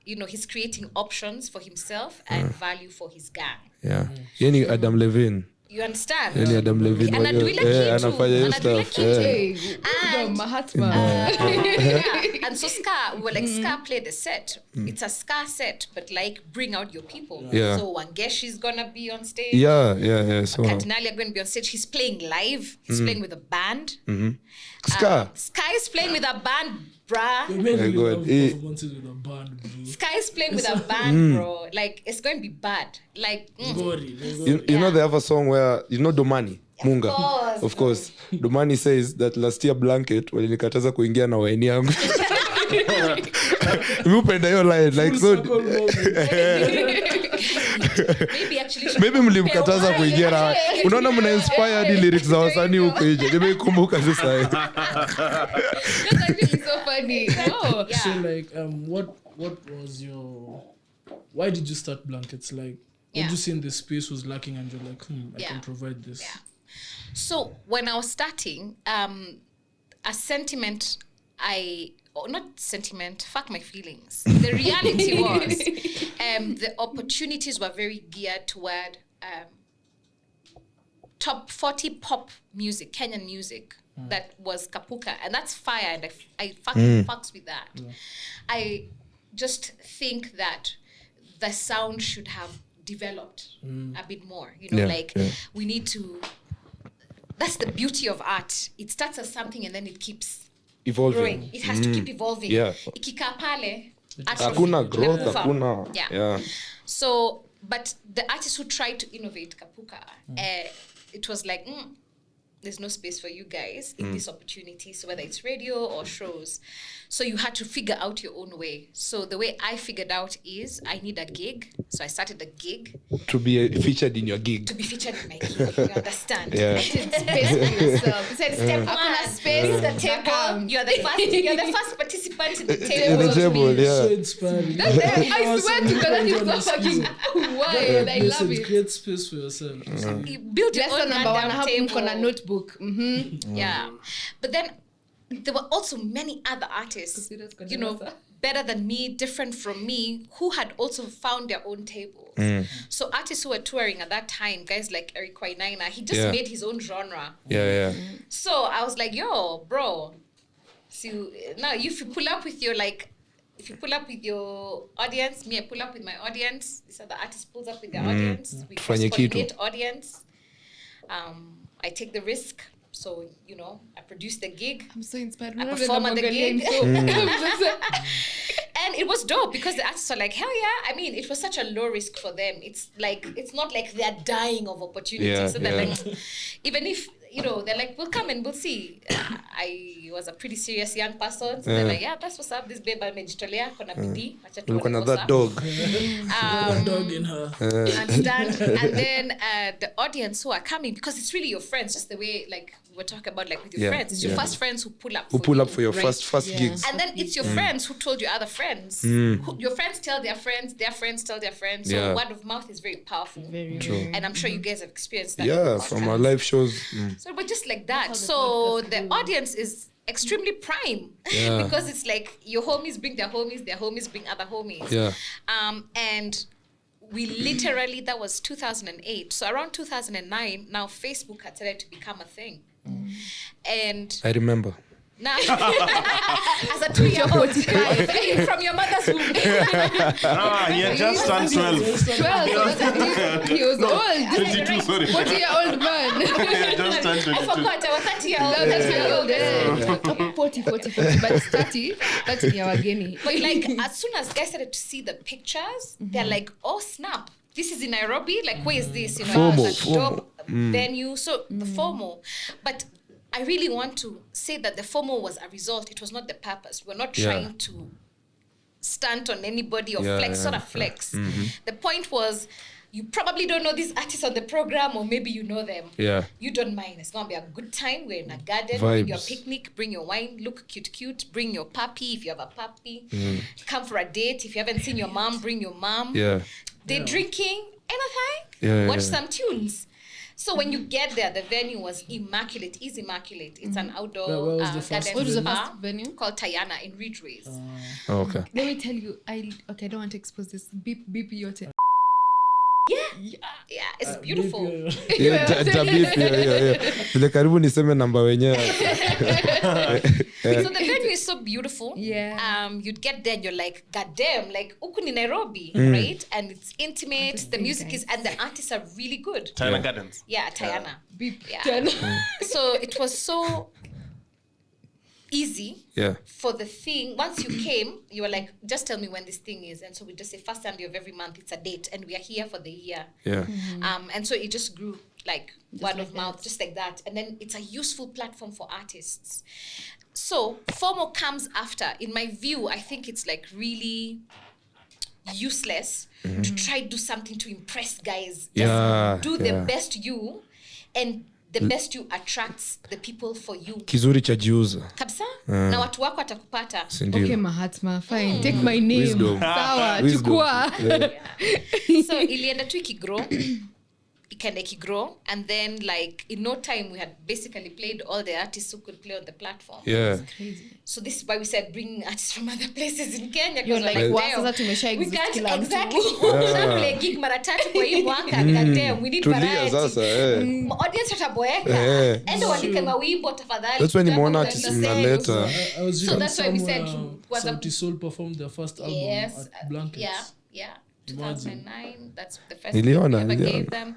he's creating options for himself and value for his gang. Yeah. Yeni Adam Levine. You understand? Yeni Adam Levine. Anafanya hiyo stuff. And Mahatma. And so Scar, we were like, Scar played the set. It's a Scar set, but like bring out your people. Yeah. So Wangesh is gonna be on stage. Yeah. So Cardinali are going to be on stage. He's playing live. He's playing with a band. Scar. Sky is playing with a band, bruh. Very good. Performances with a band, bro. Sky is playing with a band, bro. Like, it's going to be bad. Like, Gory. you know they have a song where Domani Munga. Of course. Domani says that last year Blanket walinikataza kuingia na waini yangu. Mupenda hiyo line like so. Maybe mlimkataza kuingia na. Unaona mna inspired lyrics za wasanii huko nje. Nimekumbuka sasa. That's actually so funny. Oh. Yeah. So like, what was your? Why did you start Blankets? Like, what you see in the space was lacking, and you're like, I can provide this. Yeah. So when I was starting, a sentiment not sentiment, fuck my feelings. The reality was the opportunities were very geared toward top 40 pop music, Kenyan music. That was Kapuka. And that's fire, and I fucking fucks with that. Yeah. I just think that the sound should have developed a bit more. We need to... That's the beauty of art. It starts as something and then it keeps evolving. Growing. It has to keep evolving. Yeah. Ikikaa pale, hakuna growth, hakuna. Yeah. So, but the artists who tried to innovate Kapuka, it was like, there's no space for you guys in this opportunity. So whether it's radio or shows, so you had to figure out your own way. So the way I figured out is I need a gig. So I started a gig. To be featured in your gig. To be featured in my gig. You understand? Yeah. Space for yourself. You said step on a space. The table. You're the first participant in the table. In the table, yeah. So inspiring. I swear to God, that is so fucking wild. I love it. Create space for yourself. You build your own goddamn table. On a notebook. Yeah. But then there were also many other artists, better than me, different from me, who had also found their own tables. So artists who were touring at that time, guys like Eric Wainaina, he just made his own genre. Yeah. So I was like, yo, bro. So now if you pull up with your audience, me I pull up with my audience, this other artist pulls up with their audience, we coordinate audience. I take the risk. So, I produce the gig. I'm so inspired. I perform at the gig. And it was dope because the artists were like, hell yeah. I mean, it was such a low risk for them. It's not like they're dying of opportunity. Yeah, so they're like, even if, they're like, we'll come and we'll see. I was a pretty serious young person. So they're like, yeah, that's what's up. This babe amejitolea kona bidii. Look at that dog. Dog in her. Understand? And then the audience who are coming, because it's really your friends, just the way we're talking about with your friends. It's your first friends who pull up. Who pull up for your first gigs. And then it's your friends who told your other friends. Your friends tell their friends tell their friends. So word of mouth is very powerful. Very true. And I'm sure you guys have experienced that. Yeah, from our live shows. So, but just like that. So the audience is extremely prime because it's like your homies bring their homies bring other homies. Yeah. And we literally, that was 2008. So around 2009, now Facebook had started to become a thing. And I remember. Now, as a 2-year-old from your mother's womb. He had just turned 12. 12. He was old. 22, sorry. 40-year-old man. He had just turned 22. I forgot, I was 30-year-old. No, 40. But 30 ni ya wageni. But as soon as guys started to see the pictures, they're like, oh snap. this is in Nairobi. Like, where is this? You know, FOMO, it's a dope venue. So the FOMO. But I really want to say that the FOMO was a result. It was not the purpose. We're not trying to stunt on anybody or flex. The point was, you probably don't know these artists on the program, or maybe you know them. Yeah. You don't mind. It's going to be a good time. We're in a garden. Vibes. Bring your picnic. Bring your wine. Look cute. Bring your puppy if you have a puppy. Come for a date. If you haven't seen your mom, bring your mom. Yeah. They're drinking. Anything. Yeah, Watch some tunes. So when you get there, the venue was immaculate. It's immaculate. It's an outdoor Where was the first garden What was the bar first venue? called Tayana in Ridgeways. Oh, okay. Let me tell you, I don't want to expose this. Beep yote. Yeah, it's beautiful. Yeah, tabia pia. Vile karibu niseme namba wenyewe. So the venue is so beautiful. Yeah. You'd get there and you're like, God damn, like huku ni Nairobi, right? And it's intimate. The music is, and the artists are really good. Tayana Gardens. Yeah, Tayana. Beep. Yeah. So it was so easy for the thing. Once you came, you were like, just tell me when this thing is. And so we just say first Sunday of every month, it's a date, and we are here for the year. Yeah. And so it just grew like word of mouth, just like that. And then it's a useful platform for artists. So FOMO comes after. In my view, I think it's like really useless to try to do something to impress guys. Just do the best you, and the best you attracts the people for you. Kizuri cha jiuza. Kabisa? Na watu wako watakupata. Okay, Mahatma, fine. Take my name. Wisdom. Sawa, Wisdom. chukua. So ilienda tu ikigrow. Ikaenda ikigrow. And then like in no time we had basically played all the artists who could play on the platform. Yeah. So this is why we said bring artists from other places in Kenya. You're like, damn, wow, sasa tumesha we exist can't kila mtu. exactly. Tushaplay gig mara tatu kwa hii mwaka. God damn, we need Tulia variety. sasa, Audience wataboeka. Endo walike mawimbo tafadhali. That's when Tutakuwa nimeona on artists the mnaleta. same. I was So reading that's why we said somewhere, was a- Sauti Sol performed their first album at Blankets. Yeah. 2009, that's the first Niliona, we ever niliona. gave them.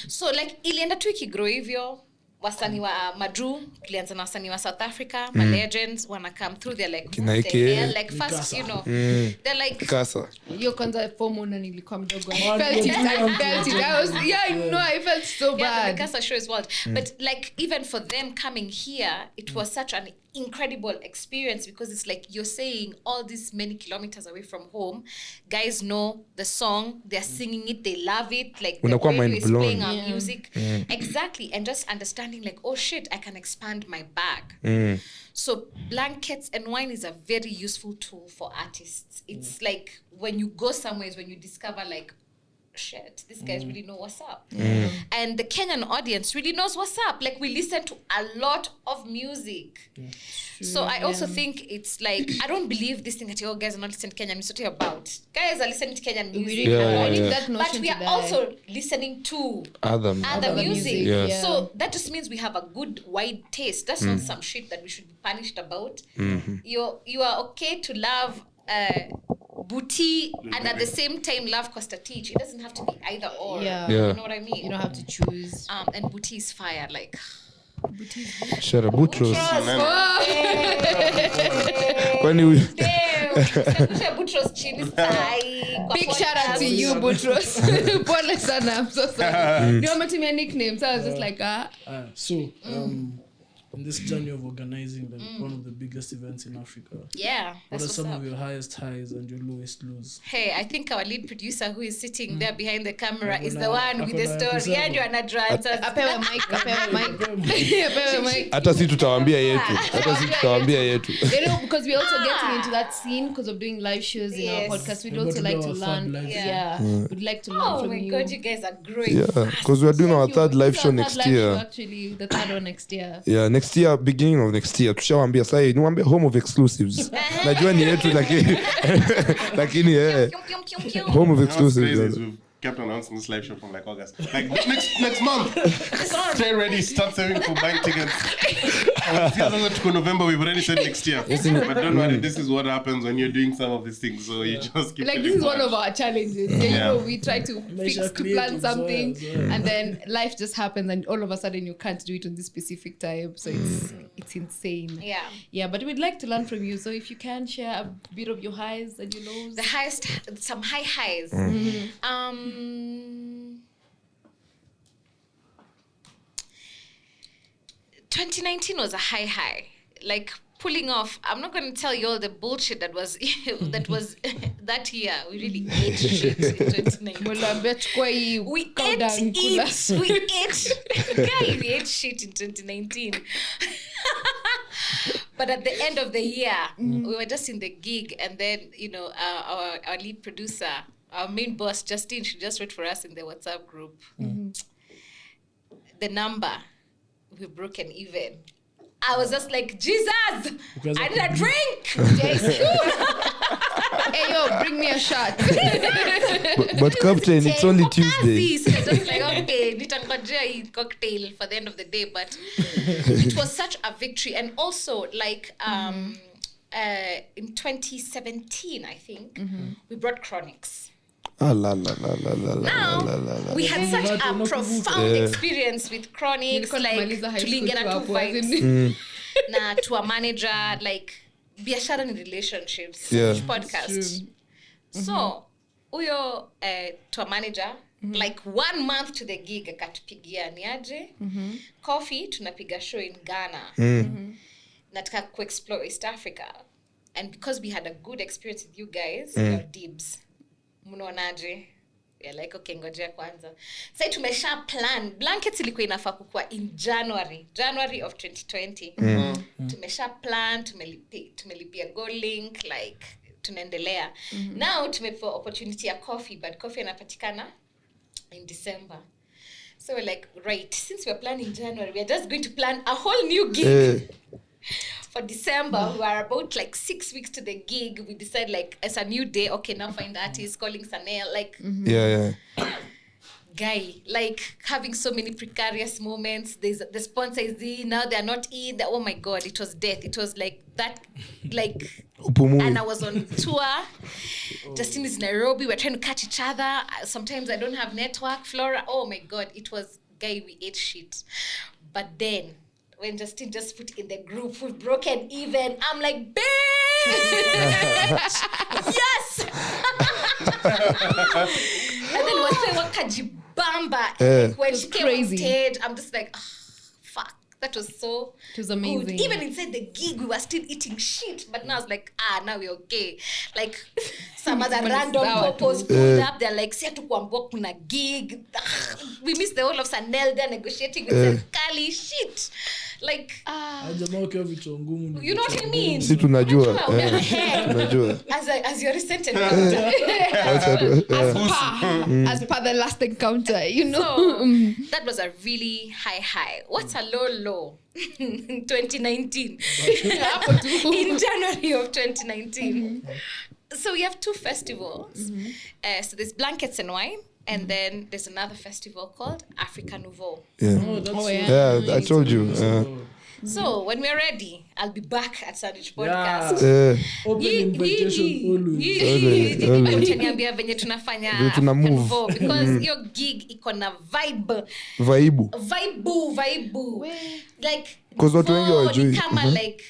So like ilienda tu ikigrow hivyo. Wasanii wa Madru, tulianza na wasanii wa South Africa, my legends wanna come through, they're like, Kina what the Ike. hell? Like first, you know, they're like, Kasa. Hiyo kwanza FOMO na nilikuwa mdogo. I felt it. I felt so yeah, the bad. Mikasa show is wild. But like even for them coming here, it was such an incredible experience because it's like you're saying all these many kilometers away from home, guys know the song, they're singing it, they love it, like the Unakuwa radio mind is blown. playing our music. Exactly, and just understanding like, oh shit, I can expand my bag. So blankets and wine is a very useful tool for artists. It's like when you go somewhere is when you discover like, shit, these guys really know what's up. And the Kenyan audience really knows what's up. Like we listen to a lot of music. So I also think it's like, I don't believe this thing that you guys are not listening to Kenyan music. What are you about? Guys are listening to Kenyan music. I need that notion But we to are die. also listening to Other music. Yeah. So that just means we have a good wide taste. That's not some shit that we should be punished about. You are okay to love Booty and at the same time love Costa Teach. It doesn't have to be either or. Yeah. You know what I mean? You don't have to choose. And Booty is fire. Like Shara Butros. Kwani huyu Butros chini sai. Big shout out to you, Butros. Pole sana, I'm so sorry. You want me to make nicknames? So I was just like, So, in this journey of organizing one of the biggest events in Africa, Yeah. what That's are what's some up. of your highest highs and your lowest lows? Hey, I think our lead producer who is sitting there behind the camera is the Akona- one with the akona story. episode. And you're not answers. apewe mic. hata si tutawaambia yetu. You know, because we're also getting into that scene because of doing live shows in our Yes. podcast. We'd We're also about to like do to our learn. third live Yeah. We'd like to learn Oh from my you. God, you guys are growing. Yeah, because we are doing our third live show next Third live year. show, actually, the third one next year. Yeah, next year, beginning of next year. Tushawambia sasa niwaambie home of exclusives. Najua ni yetu lakini home of What's crazy exclusives. is we've kept announcing this live show from like August. Like next month. Stay ready, start saving for buying tickets. To November, we've already said next year. But don't worry, this is what happens when you're doing some of these things. So you just keep Like feeling this is one bad. of our challenges. Yeah, you know, we try to fix to plan creative something, as well. and then life just happens, and all of a sudden you can't do it on this specific time. So it's it's insane. Yeah. But we'd like to learn from you. So if you can share a bit of your highs and your lows. The highest, some high highs. 2019 was a high. Like pulling off. I'm not going to tell you all the bullshit that was that year. We really ate shit in 2019. We ate shit in 2019. But at the end of the year, we were just in the gig, and then our lead producer, our main boss Justine, she just wrote for us in the WhatsApp group. The number, we've broken even. I was just like, Jesus, I need a drink. Hey, yo, bring me a shot. but Captain, it's only Tuesday. So just like, okay, nitangojea cocktail for the end of the day. But it was such a victory. And also, like, in 2017, I think, we brought Chronics. Now, we had such a profound experience with Chronics, like tulingana tu vibes na to a manager, like biashara ni relationships podcast. So huyo to a manager, like 1 month to the gig akatupigia niaje coffee, tunapiga show in Ghana, nataka ku-explore East Africa, and because we had a good experience with you guys, your dibs mnaonaje? Yeah, like okay, ngojea kwanza. Sasa tumesha plan. Blankets ilikuwa inafaa kukua in January of 2020. Tumesha plan, tumelipia Gold Link, like tunaendelea. Now tumepewa opportunity ya coffee, but coffee inapatikana in December. So we're like, right, since we're planning January, we're just going to plan a whole new gig. For December, we were about like 6 weeks to the gig. We decided like, it's a new day. Okay, now find the artist, calling Sanel. Like, guy, like having so many precarious moments. There's the sponsor is in, now they're not in. Oh my God, it was death. It was like that, like, and I was on tour. Justine is Nairobi. We're trying to catch each other. Sometimes I don't have network. Flora, oh my God, it was, guy, we ate shit. But then, when Justine just put in the group, we've broken even, I'm like, bitch! Yes! And then wakajibamba. When she came on stage, I'm just like, fuck. That was so It was amazing. good. Even inside the gig, we were still eating shit. But now I was like, now we're okay. Like, some other random couples pulled up. They're like, siya tukuambua kuna gig. We missed the whole of Sanel there negotiating with Kali. Shit. Like, you know what I mean? Si tunajua. Tunajua. As your recent encounter. As per the last encounter, you know. So, that was a really high. What's a low? In 2019. In January of 2019. So we have 2 festivals. So there's Blankets and Wine. And then there's another festival called Africa Nouveau. I told you. So when we're ready, I'll be back at Sandwich Podcast. Open invitation Utaniambia venye tunafanya Africa Nouveau, because your gig iko na vibe. Like, because watu wengi hawajui. Kama like,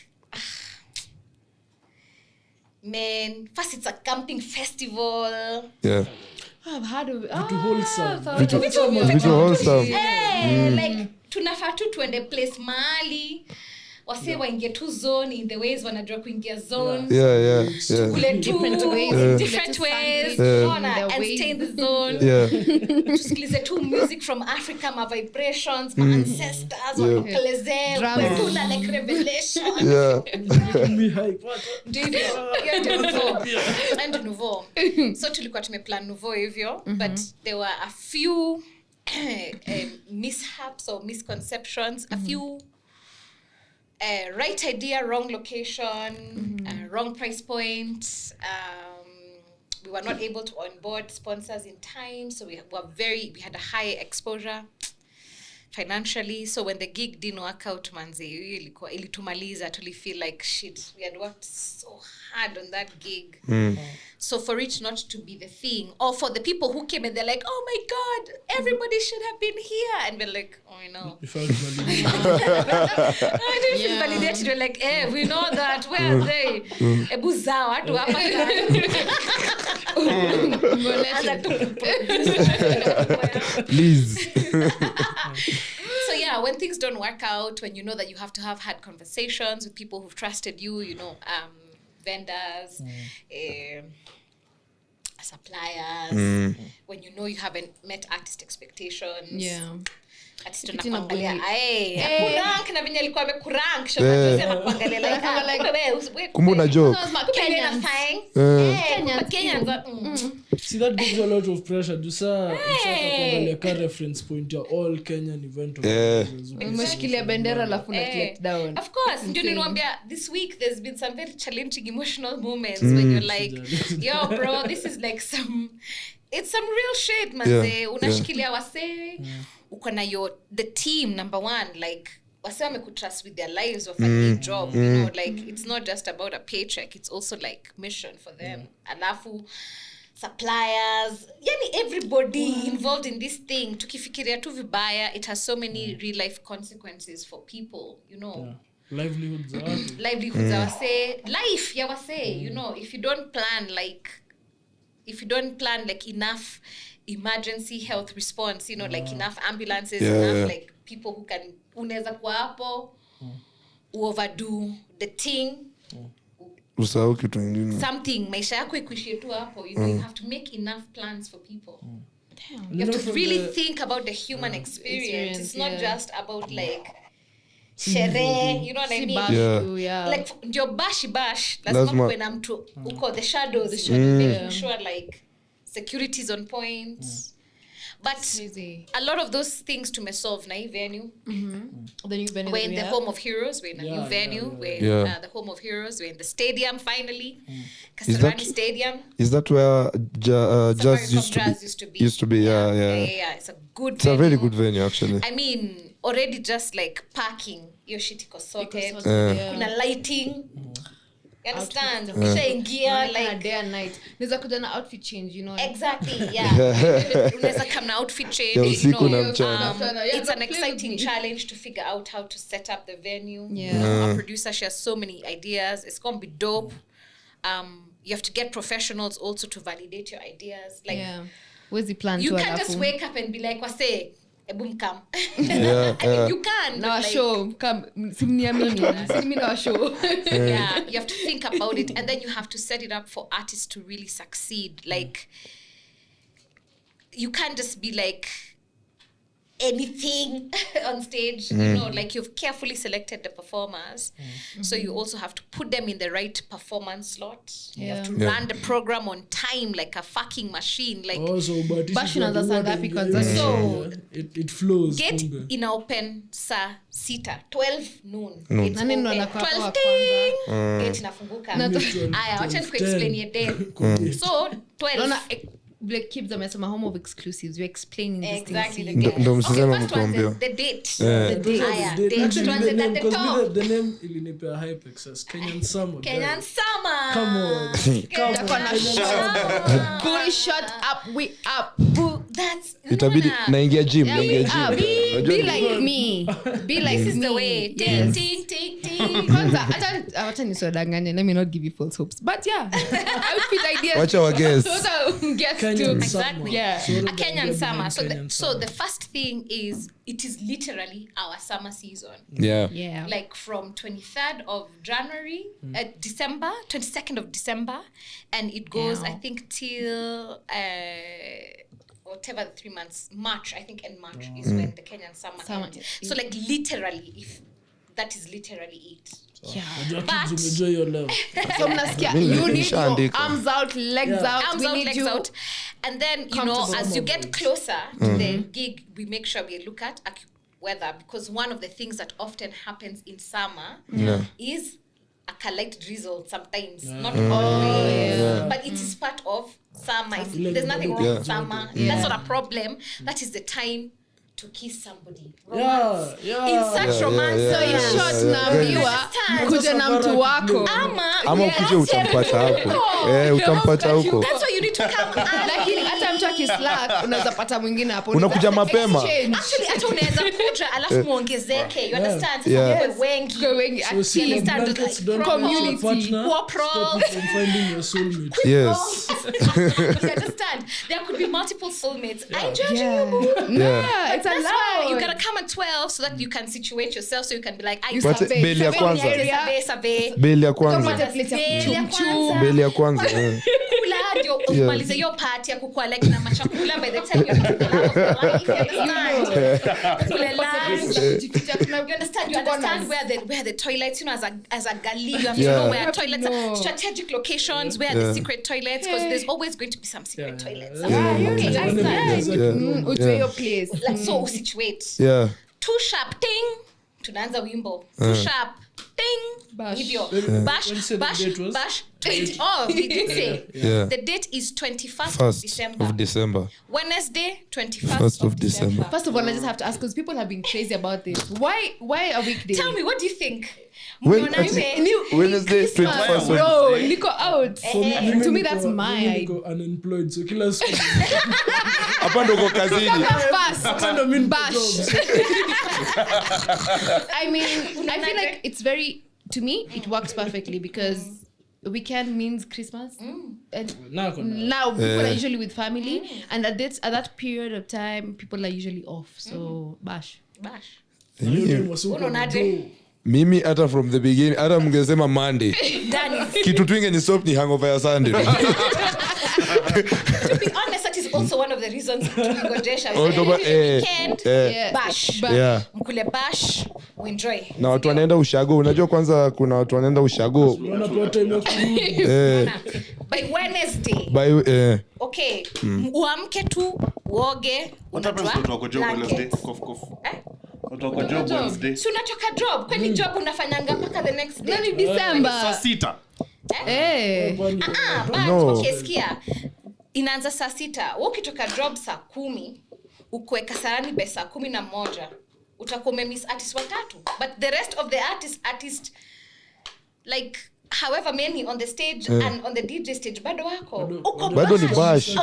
man, first it's a camping festival. I've heard of it. Vitu wholesome. Like, tunafaa tu tuende place mahali wase waingie tu zone, in the ways wanajua kuingia zone. Tukule different ways. And stay in the zone. Tusikilize tu music from Africa, my vibrations, my ancestors, wanakelezea, tuna like revelation. And Nouveau. So tulikuwa tumeplan Nouveau hivyo, but there were a few mishaps or misconceptions, a few right idea, wrong location, wrong price point. We were not able to onboard sponsors in time, so we had a high exposure. financially. So when the gig didn't work out, manze, ilitumaliza, tuli feel like shit. We had worked so hard on that gig. So for it not to be the thing, or for the people who came and they're like, oh my God, everybody should have been here. And we're like, oh, I know. You felt validated. I didn't feel validated. We're like, we know that. Where are they? Ebuzawa, watu hapa. Please. So yeah, when things don't work out, when you know that you have to have had conversations with people who've trusted you, vendors, suppliers, when you know you haven't met artist expectations. Yeah. Artist unakuangalia, kurank na venye alikuwa amekurank, shoma anakuangalia like Kumbe una joke. Kenyans. See, that gives you a lot of pressure. Do sa kuangalia ka reference point ya all Kenyan event organizers. Umeshikilia bendera alafu na let down. Of course, ndio niliwaambia this week there's been some very challenging emotional moments when you're like, yo bro, this is like it's some real shit, manze. Unashikilia wase, uko na the team number one, like wase wamekutrust with their lives of a job, you know, like it's not just about a paycheck, it's also like mission for them. Alafu suppliers, yani everybody involved in this thing, tukifikiria tu vibaya, it has so many real life consequences for people, you know. Livelihoods are wase, life ya wase, you know, if you don't plan like enough emergency health response, you know, like enough ambulances, enough like people who can unaweza kwa hapo overdo the thing, usahau kitu kingine, something maisha yako ikuishie tu hapo, you know, you have to make enough plans for people. You have to really think about the human experience. It's not just about like sherehe, you know what I mean? Like ndio bash lazima kuwe na mtu uko the shadows, making sure like security is on point. But a lot of those things to solve na venue. The new venue. We're in the home of heroes. We're in a new venue. We're in the home of heroes. We're in the stadium finally. Kasarani Stadium. Is that where jazz used to be? Used to be. Yeah. It's a good. It's a very good venue actually. I mean, already just like parking, your shit iko sorted. Kuna lighting. You understand? Ukishaingia like day and night. Unaweza kuja na outfit change, you know. Exactly, yeah. Unaweza come na outfit change, you know. It's an exciting challenge to figure out how to set up the venue. Our producer, she has so many ideas. It's going to be dope. You have to get professionals also to validate your ideas. Like, where's the plan? You can't just wake up and be like, wase, boom, come. I mean, you can. Now show, come, simniamini na show. Yeah, you have to think about it, and then you have to set it up for artists to really succeed. Like, you can't just be like anything on stage, you know, like you've carefully selected the performers, so you also have to put them in the right performance slot. You have to run the program on time like a fucking machine, like so it flows. Get in open saa 12 noon. 12 ting. Get inafunguka. Aya, wacha explain your day. So 12 Black Kids amesema home of exclusives. We're explaining this exactly thing. Ndo msisema mkuambia. The date. The name ilinipea hype excess. Kenyan Summer. Kenyan Summer. Come on. Booty shut up, we up. That's itabidi naingia gym. Be like me. Be like this is the way. Ting. Kwanza acha nisodanganye. Let me not give you false hopes. But yeah, outfit ideas. Watch our guess. Exactly. Yeah. A Kenyan Summer. So the first thing is it is literally our summer season. Yeah. Like from 23rd of January, December, 22nd of December, and it goes I think till whatever the 3 months, March, I think, and March is when the Kenyan Summer ends. So like literally, if that is literally it. But so you need your arms out, legs out, legs out. And then, you know, as you get closer to the gig, we make sure we look at weather, because one of the things that often happens in summer is a light drizzle sometimes, not always, but it is part of summer. There's nothing wrong with summer. That's not a problem. That is the time to kiss somebody. Yeah, yeah. In such romance. So in short naambiwa kuja na mtu wako. Ama ukuje utampata hapo. Utampata huko. That's why you need to come. Lakini hata mtu akislack unaweza pata mwingine hapo. Unakuja mapema. Actually hata unaweza kuja alafu muongezeke. You understand? Wengi. So blankets don't community. partner. Stop you from finding your soulmate. Yes. You understand? There could be multiple soulmates. I'm judging you. Yeah, it's That's why allowed. you gotta come at 12 so that you can situate yourself, so you can be like, I But beli ya kwanza. Beli ya kwanza. Beli ya kwanza. Kula ndio umalize hiyo party ya kukua like na machakula by the time you understand. You understand where the toilets, you know, as a gali, you have to know where toilets are, strategic locations, where the secret toilets, because there's always going to be some secret toilets. Ujue your place. So situate. Yeah. Too sharp ting. Tunaanza wimbo. Too sharp ting. Bash. Hivyo. Bash. Oh, we did say. Yeah. The date is 21st of December. Wednesday, 21st of December. First of all, I just have to ask, because people have been crazy about this. Why a weekday? Tell me, what do you think? Wednesday, 21st. Bro, Nico out. To me, that's my idea. Unemployed, so kila siku. Hapa ndo uko kazini. Bash. I mean, I feel like it's very, to me, it works perfectly because weekend means Christmas. And now people are usually with family, and at that period of time, people are usually off. So bash. Mimi hata from the beginning, hata mngesema Monday. Kitu tu ingeni stop ni hangover ya Sunday. To be honest, that is also one of the reasons tungojesha. Weekend, bash. Mkule bash, we enjoy. Na watu wanaenda ushago, unajua kwanza kuna watu wanaenda ushago. Unapata imekurudi. By Wednesday. Okay, uamke tu, uoge, unajua. Utako job Wednesday. Si unachoka job, kwani job unafanyanga mpaka the next day. Nani December? Saa 6. Okay, sikia. Inaanza saa 6. Wewe ukitoka job saa 10, ukuweka sarani by saa 11, utakuwa umemiss artist watatu. But the rest of the artist like however many on the stage and on the DJ stage bado wako. Bado ni bash.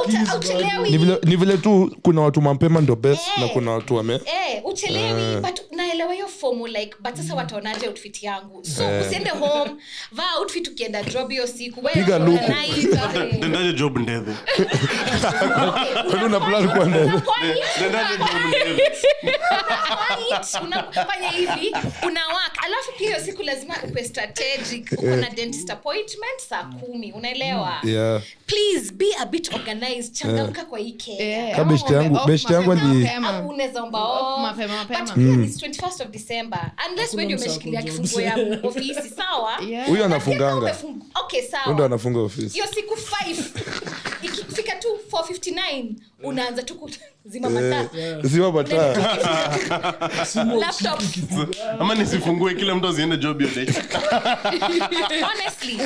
Ni vile tu kuna watu mapema ndo best na kuna watu wame. Uchelewi but naelewa hiyo formu like but sasa wataonaje outfit yangu. So usiende home, vaa outfit ukienda job hiyo siku. Wewe piga look. Ndio job ndeve. Wewe una plan kwa ndeve. Ndio job ndeve. Unafanya hivi, una work. Alafu pia hiyo siku lazima uwe strategic. Uko na dentist appointment saa 10, unaelewa? Yeah. Please be a bit organized. Changamka kwa hike. Best yangu ni unaweza omba mapema. But here is 21st of December. Unless when you umeshikilia kifungo ya ofisi, sawa? Huyo anafunganga. Okay, sawa. Ndio anafunga ofisi. Hiyo siku 5 ikifika tu 4:59 unaanza tu kuzima mataa. Zima mataa. Laptop. Ama nisifungue kila mtu aziende job yote. Honestly,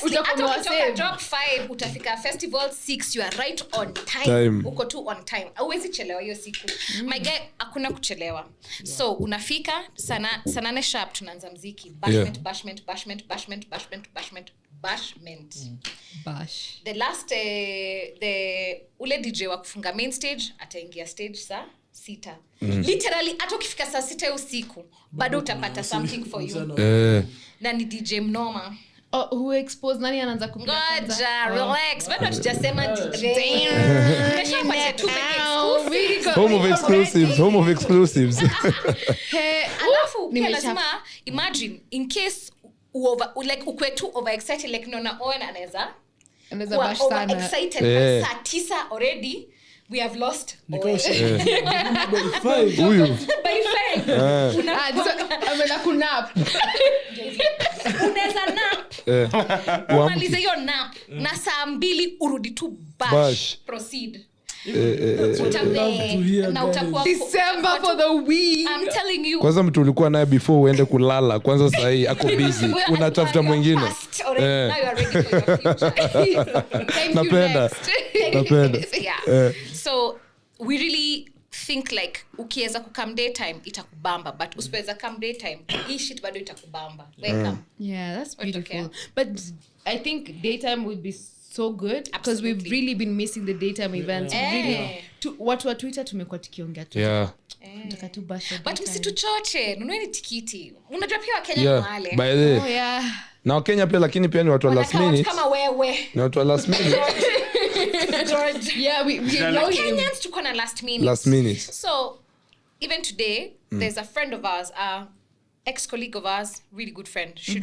utatoka job 5 utafika festival 6, you are right on time. Uko tu on time. Hauwezi chelewa hiyo siku. My guy, hakuna kuchelewa. So unafika sana 9 sharp tunaanza muziki. Bashment. Bash. The last ule DJ wa kufunga main stage ataingia stage saa 6. Literally hata ukifika saa 6 usiku bado utapata something for you. Na ni DJ mnoma. Who expose nani anaanza kupiga kwanza? Ngoja, relax. Bado hatujasema DJ. Keshapatia tu Home of exclusives. Alafu pia lazima imagine in case ukwe too overexcited like nona Owen anaweza bash sana. Excited by saa 9 already we have lost Owen. Huyu. By 5. Amena kunap. Unaweza nap. Umalize hiyo nap na saa 2 urudi tu bash. Proceed. December for the week. I'm telling you. Kwanza mtu ulikuwa naye before uende kulala, kwanza sasa hii ako busy. Unatafuta mwingine. Now you are ready for your future. Napenda. Yeah. So we really think like ukiweza kukam daytime itakubamba but usiweza come daytime hii shit bado itakubamba. Welcome. Yeah, that's beautiful. Okay. But I think daytime would be so good because we've really been missing the daytime events. Really, watu wa Twitter tumekuwa tukiongea tu. Nataka tu basha. But msituchoche, nunueni tikiti. Unajua pia Wakenya wale. By the Oh yeah. Na Kenya pia lakini pia ni watu wa last minute. Kama wewe. Ni watu wa last minute. George. Yeah, we know Kenyans tuko na last minute. Last minute. So even today there's a friend of ours, ex-colleague of ours, really good friend. She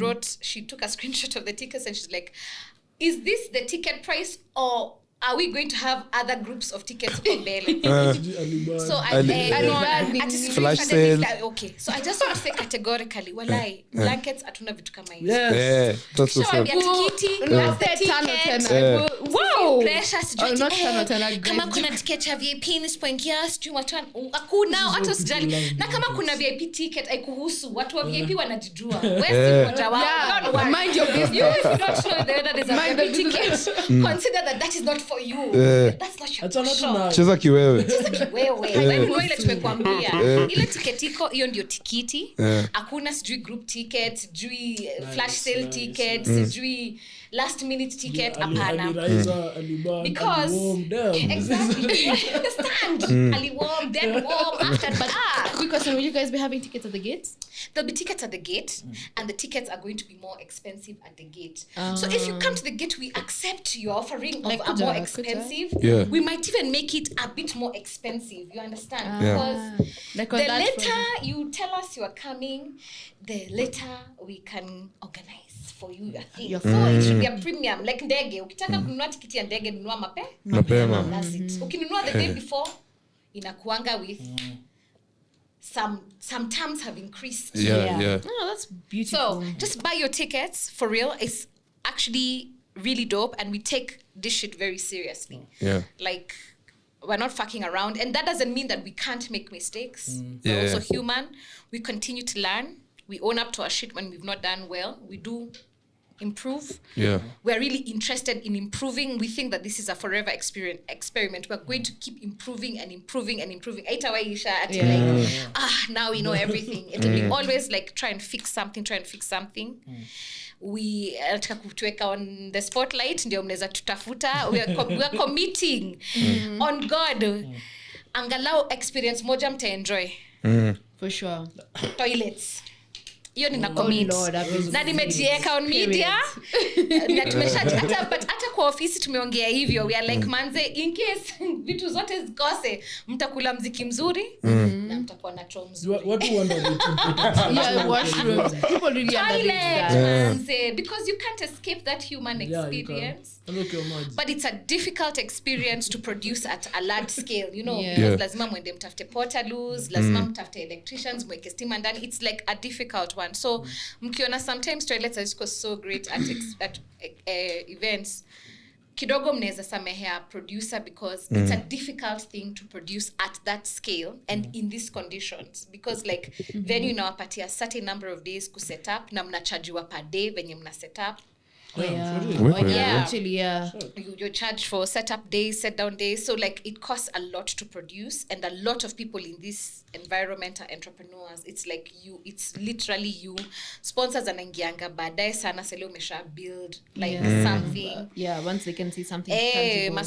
took a screenshot of the tickets and she's like, is this the ticket price or are we going to have other groups of tickets for Bele? So flash sale. Okay. So I just want to say categorically, walai, blankets atuna vitu kama hizo. That's what's up. Wow. Kama kuna ticket ya VIP nisipoingia sijui watu hakuna hata usijali. Na kama kuna VIP ticket haikuhusu watu wa VIP wanajijua. Wewe si mmoja wao. Mind your business. You if you don't know whether there's a VIP ticket, consider that is not for you. That's not your show. Cheza kiwewe. Wewe ile tumekuambia. Ile tiketi iko hiyo ndio tikiti. Hakuna sijui group ticket, sijui flash sale ticket, sijui last minute ticket hapana. Because exactly. Understand? Ali warm, then warm after but quick question, will you guys be having tickets at the gates? There'll be tickets at the gate and the tickets are going to be more expensive at the gate. So if you come to the gate, we accept your offering of a more expensive. Yeah. We might even make it a bit more expensive. You understand? Yeah. Because the later you tell us you are coming, the later we can organize for you your thing. So it should be a premium. Like ndege. Ukitaka kununua tikiti ya ndege, nunua mapema. That's it. Ukinunua the day before, inakuanga with some terms have increased. Yeah. Oh, that's beautiful. So just buy your tickets for real. It's actually really dope and we take this shit very seriously. Yeah. Like we're not fucking around and that doesn't mean that we can't make mistakes. Yeah. We're also human. We continue to learn. We own up to our shit when we've not done well. We do improve. Yeah. We're really interested in improving. We think that this is a forever experiment. We're going to keep improving and improving and improving. Now we know everything. We always like try and fix something. We nataka kutuweka on the spotlight ndio mnaweza tutafuta. We are committing on God. Angalau experience moja mtaenjoy. For sure. Toilets. Hiyo nina commit. Na nimejieka on media. Na hata kwa ofisi tumeongea hivyo. We are like manze in case vitu zote zikose mtakula mziki mzuri na mtakuwa na choo mzuri. What do you wonder yeah, washrooms. People really understand that. Manze, because you can't escape that human experience. But it's a difficult experience to produce at a large scale, you know. Because lazima mwende mtafute portaloos, lazima mtafute electricians, mweke stima ndani. It's like a difficult one. So mkiona sometimes toilets are so great at events. Kidogo mnaweza samehea producer because it's a difficult thing to produce at that scale and in these conditions because like venue inawapatia a certain number of days ku set up na mnachajiwa per day venye mna set up. Actually, yeah. You're charged for setup days, set down days. So like it costs a lot to produce and a lot of people in this environment are entrepreneurs. It's like it's literally you. Sponsors anaingianga baadaye sana sele umesha build like something. Yeah, once they can see something tangible.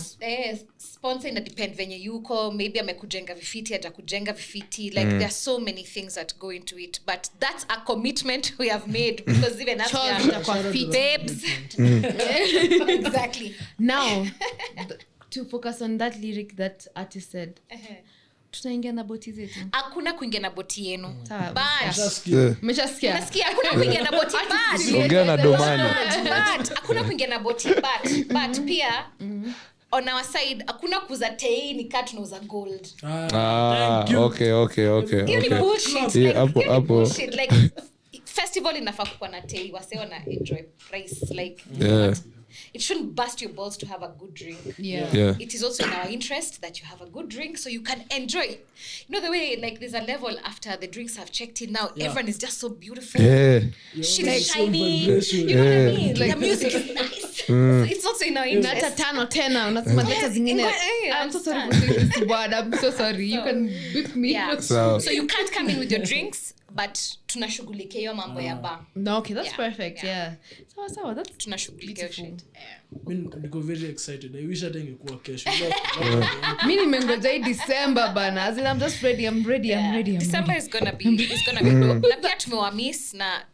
Sponsor ina depend venye yuko, maybe amekujenga vifiti, hajakujenga vifiti. Like there are so many things that go into it. But that's a commitment we have made because even us babes. Exactly. Now, to focus on that lyric that artist said. Tutaingia na boti zetu. Hakuna kuingia na boti yenu. Umeshasikia? Nasikia hakuna kuingia na boti but. Ongea na domani. But hakuna kuingia na boti but pia on our side hakuna kuuza tei ni kaa tunauza gold. Okay. Hiyo ni bullshit. Yeah, hapo. Like festival inafaa kuwa na tei wase wana enjoy price like it shouldn't bust your balls to have a good drink. Yeah. It is also in our interest that you have a good drink so you can enjoy. You know the way like there's a level after the drinks have checked in now everyone is just so beautiful. Yeah. Shit is shiny. You know what I mean? Like the music is nice. So it's also in our interest. Nata tano tena unasema nata zingine. I'm so sorry for saying this word. I'm so sorry. You can beep me. Yeah. So- So you can't come in with your drinks, but tunashughulikia hiyo mambo ya bar. No, okay, that's Yeah, perfect. yeah. So that's Tunashughulikia hiyo beautiful. shit. Yeah. Mimi niko very excited. I wish hata ingekuwa kesho. Mimi nimengoja hii December bana. As in, I'm just ready. I'm ready. December is gonna be dope. Na pia tumewamiss na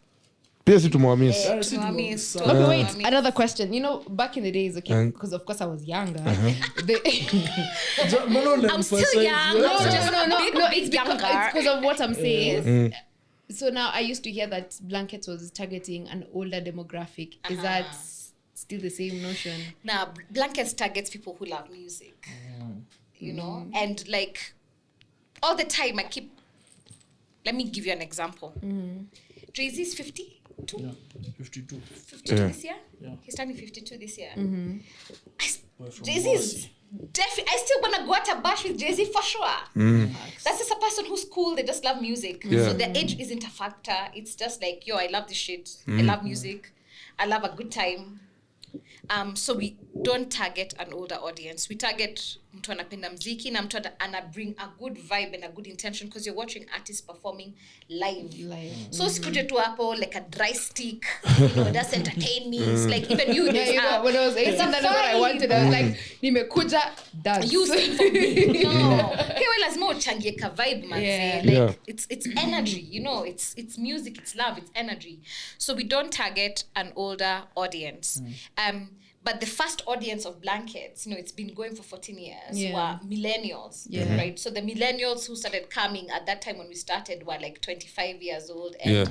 Pia si tumewamiss. tumewamiss. Okay, wait. Another question. You know, back in the days, okay, because of course I was younger. I'm still young. No, Just it's because of what I'm saying. So now I used to hear that Blankets was targeting an older demographic. Is that still the same notion? Now, Blankets targets people who love music. You know? And like, all the time let me give you an example. Jay-Z's 52? Yeah, 52. 52 this year? Yeah. He's turning 52 this year. Jay-Z's I still want to go at a bash with Jay-Z for sure. That's just a person who's cool. They just love music. Yeah. So their age isn't a factor. It's just like, yo, I love this shit. I love music. I love a good time. So we don't target an older audience. We target mtu anapenda mziki na mtu ana bring a good vibe and a good intention because you're watching artists performing live. So sikuje tu hapo like a dry stick, just entertain me. It's like even you, When I was 18, that's what I wanted. I was like, nimekuja dance. You sing for me. No. Hewe lazima uchangie ka vibe manze. Yeah. Like it's energy, it's music, it's love, it's energy. So we don't target an older audience. But the first audience of Blankets, it's been going for 14 years, were millennials, right? So the millennials who started coming at that time when we started were like 25 years old and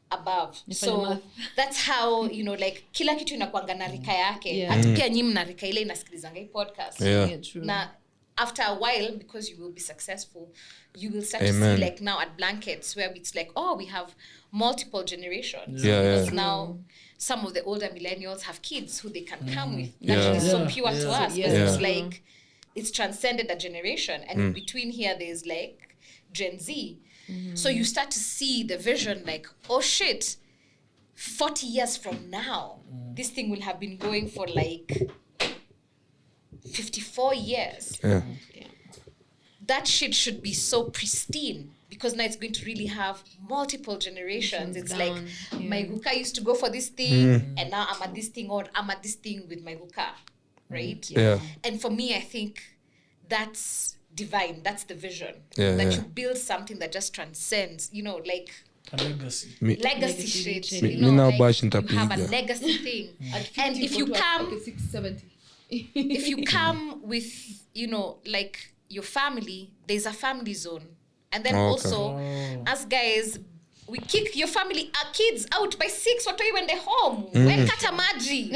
above. So that's how, like kila kitu inakuanga na rika yake. Ati pia nyinyi mna rika ile inasikilizanga hii podcast. Yeah, true. Na after a while, because you will be successful, you will start to see like now at Blankets where it's like, oh, we have multiple generations. Because now some of the older millennials have kids who they can come with. That is so pure to us. Because it's like, it's transcended a generation. And in between here, there's like Gen Z. So you start to see the vision like, oh shit, 40 years from now, this thing will have been going for like 54 years. That shit should be so pristine because now it's going to really have multiple generations. It's like my guka used to go for this thing and now I'm at this thing or I'm at this thing with my guka, right? And for me, I think that's divine. That's the vision. That you build something that just transcends, like A legacy. Legacy shit. Me now bash you have a nitapiga. legacy thing. And if you come... 670. If you come with, like your family, there's a family zone. And then also, as guys, we kick your family, our kids out by 6 watoi when they're home. Wekata maji.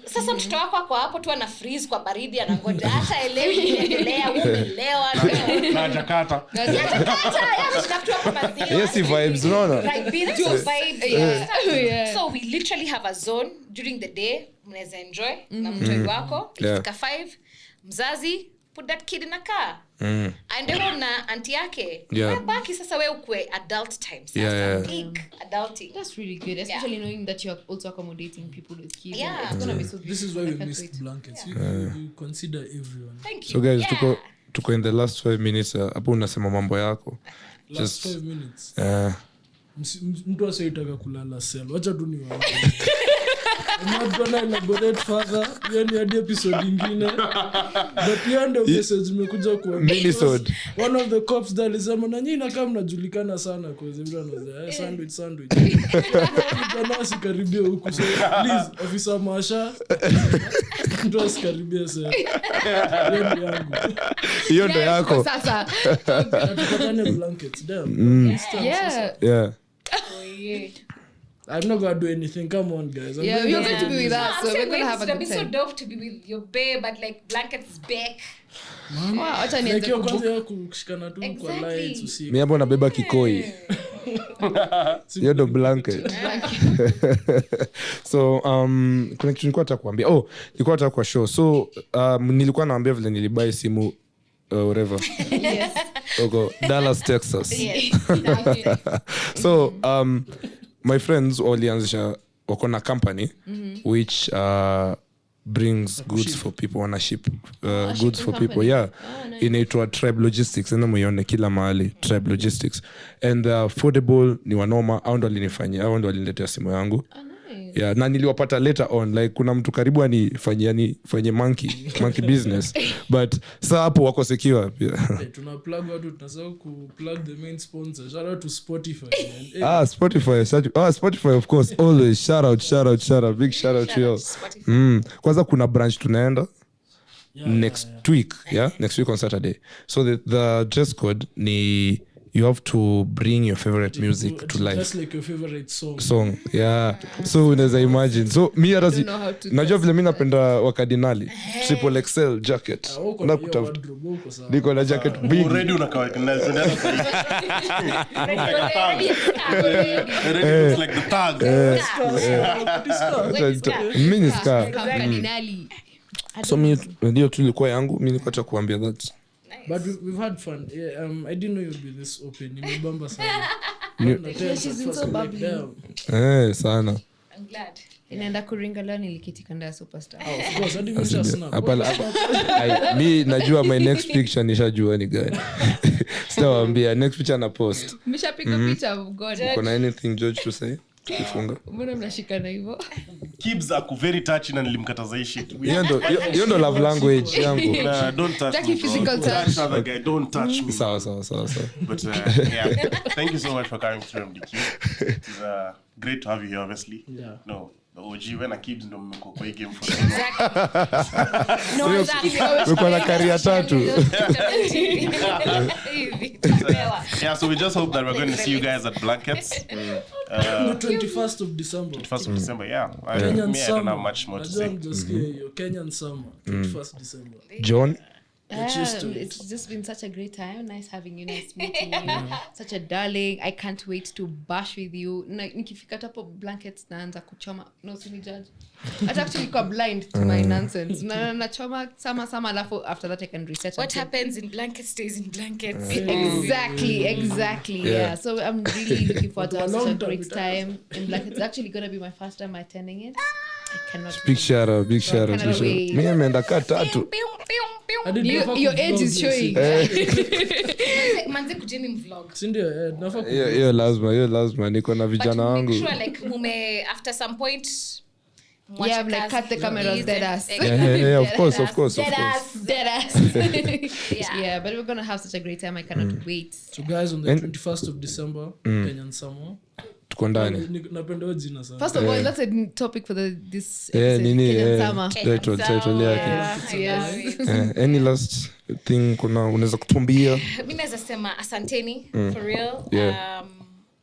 Sasa mtoto wako ako hapo tu ana freeze kwa baridi anangoja hata elewi inaendelea umelewa. Na jakata. Yes, vibes, no. Right, build your vibes. So we literally have a zone during the day. Mnaweza enjoy na mtoi wako. Ikifika 5, mzazi, put that kid in a car. Aende home na auntie yake. Baki sasa wewe ukue adult time. Big adulting. That's really good, especially knowing that you're also accommodating people with kids. Yeah. It's gonna be so This is why we missed Blankets. You consider everyone. Thank you. So guys, tuko in the last 5 minutes. Hapo unasema mambo yako. Last 5 minutes. Mtu asiyeitaka kulala cell. Wacha tu ni wao. I'm not gonna elaborate further. Yani hadi episode ingine. But hiyo ndio message imekuja kwa Minisode. One of the cops that alisema na nyinyi kama mnajulikana sana kwa sababu mnaza sandwich. Bwana sikaribia huku so please officer Masha. Mtu asikaribia sana. Hiyo ndio yako. sasa. Tukutane Blankets. Damn. Yeah. I'm not gonna do anything. Come on, guys. You're going to be with us, so we're gonna have a good It's so time. dope to be with your babe, but like Blankets is back. Wow, acha Like nianze your kubook. kwanza kushikana tu kwa lights usiku. Mimi hapo nabeba kikoi. Hiyo ndo blanket. So kuna kitu nilikuwa nataka kuambia. Nilikuwa nataka kwa show. So nilikuwa naambia vile nilibuy simu whatever. Yes. Huko Dallas, Texas. Yes. So my friends walianzisha wako na company which brings goods for people, wana ship goods for people. Yeah. Nice. Inaitwa Tribe Logistics, na muione kila mahali Tribe Logistics, and the affordable ni wanoma. Au ndo alinifanyia, au ndo aliniletea simu yangu. Yeah, na niliwapata later on, like kuna mtu karibu anifanyie monkey business, but saa hapo wako secure pia. Tuna plug watu, tunasahau ku plug the main sponsor. Shout out to Spotify. Spotify of course, always shout out, big shout out to you. Kwanza kuna branch tunaenda next week on Saturday. So the dress code ni you have to bring your favorite music to life, just like your favorite song. Yeah. So unaweza imagine, so mi hata najua vile mi napenda wakardinali triple XL jacket na kutafuta niko na jacket big already unakaa like the tag minister kardinali. So mi ndio tulikuwa yangu, mi nilikuwa kuambia that. But we've had fun. Yeah, I didn't know you'd be this open. Nimebamba sana. She's so bubbly. Sana. I'm glad. Inaenda kuringa leo niliketi kanda ya Superstar. Of course, hadi mimi snap. Mi najua my next picture nishajua ni gani. Sitawaambia next picture na post. Nimeshapiga picha of God. Kuna anything George to say? Kifunga. Mbona mnashikana hivyo? Kibs ako very touchy na nilimkataza hii shit. Hiyo ndo love language yangu. Don't touch me. Physical touch. Other guy, don't touch me. Sawa. But yeah, thank you so much for coming through MDQ. It's great to have you here, obviously. Yeah. No, the OG when a Kibs ndo mmeko kwa hii game for No, exactly. Uko na career tatu. Yeah, so we just hope that we're going to see you guys at Blankets. 21st of December. 21st of December, yeah. Kenyan I Summer. don't have much more to say. Just your Kenyan Summer, 21st December. John? It's just been such a great time. Nice having you, nice meeting you. Such a darling. I can't wait to bash with you. Nikifika hapo Blankets naanza kuchoma. No, sini judge. I'm actually quite blind to my nonsense. Nachoma sama alafu after that I can reset. What happens in blankets stays in blankets. Exactly. Yeah. So I'm really looking forward to such a great time in Blankets. It's actually going to be my first time attending it. I cannot Big shout out. Mimi nimeenda tatu. Your age is showing. Manze kujeni mvlog. Sindio, nafaa ku. Hiyo lazima niko na vijana wangu. Make sure like mume after some point yeah, I'm like cut the cameras dead ass. Yeah, of course. Dead ass. Yeah, but we're going to have such a great time. I cannot wait. So guys, on the 21st of December, Kenyan Summer. Tuko ndani. Napenda jina sana. First of all, that's a topic for this Kenyan Summer. Title yake. Yes. Any last thing unaweza kutuambia? Mimi naweza sema asanteni for real. Yeah.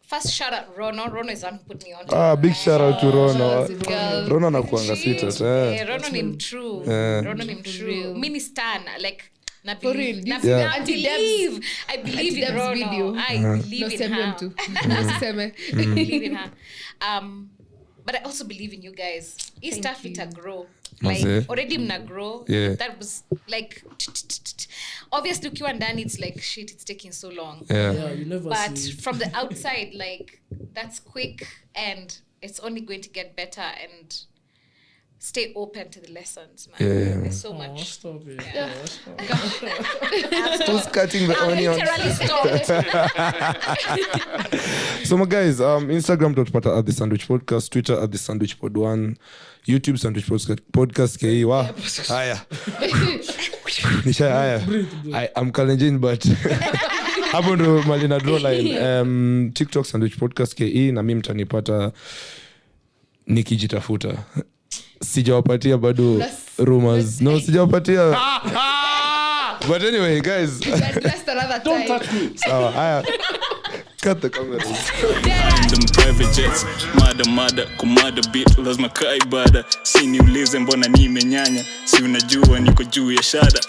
First shout out Rono is one who put me on. Big shout out to Rono. Girl. Rono anakuanga sweet. Rono ni mtrue. Mimi ni stan like na For believe. real. I believe in Rono. Video. I believe in her. I believe in her. But I also believe in you guys. East Thank Africa you. grow. Like already mna grow. Yeah. That was like obviously ukiwa ndani it's like shit, it's taking so long. Yeah, you never But see. from the outside, like that's quick and it's only going to get better and stay open to the lessons, man. Yeah. There's so much. Stop it. Who's cutting the onions? Literally stopped. So my guys, Instagram @the Sandwich Podcast, Twitter @the Sandwich Pod 1, YouTube Sandwich Podcast KE. Wow. Haya. Nisha haya. I'm Kalenjin but hapo ndo Malina draw line. TikTok Sandwich Podcast KE na mimi mtanipata nikijitafuta. Sijawapatia bado rumors. No, sijawapatia. But anyway, guys. That's another time. Don't touch me. Sawa, haya. Cut the cameras. Them private jets, mada kumada beat lazima kaibada. Si niulize mbona nimenyanya, si unajua niko juu ya shada.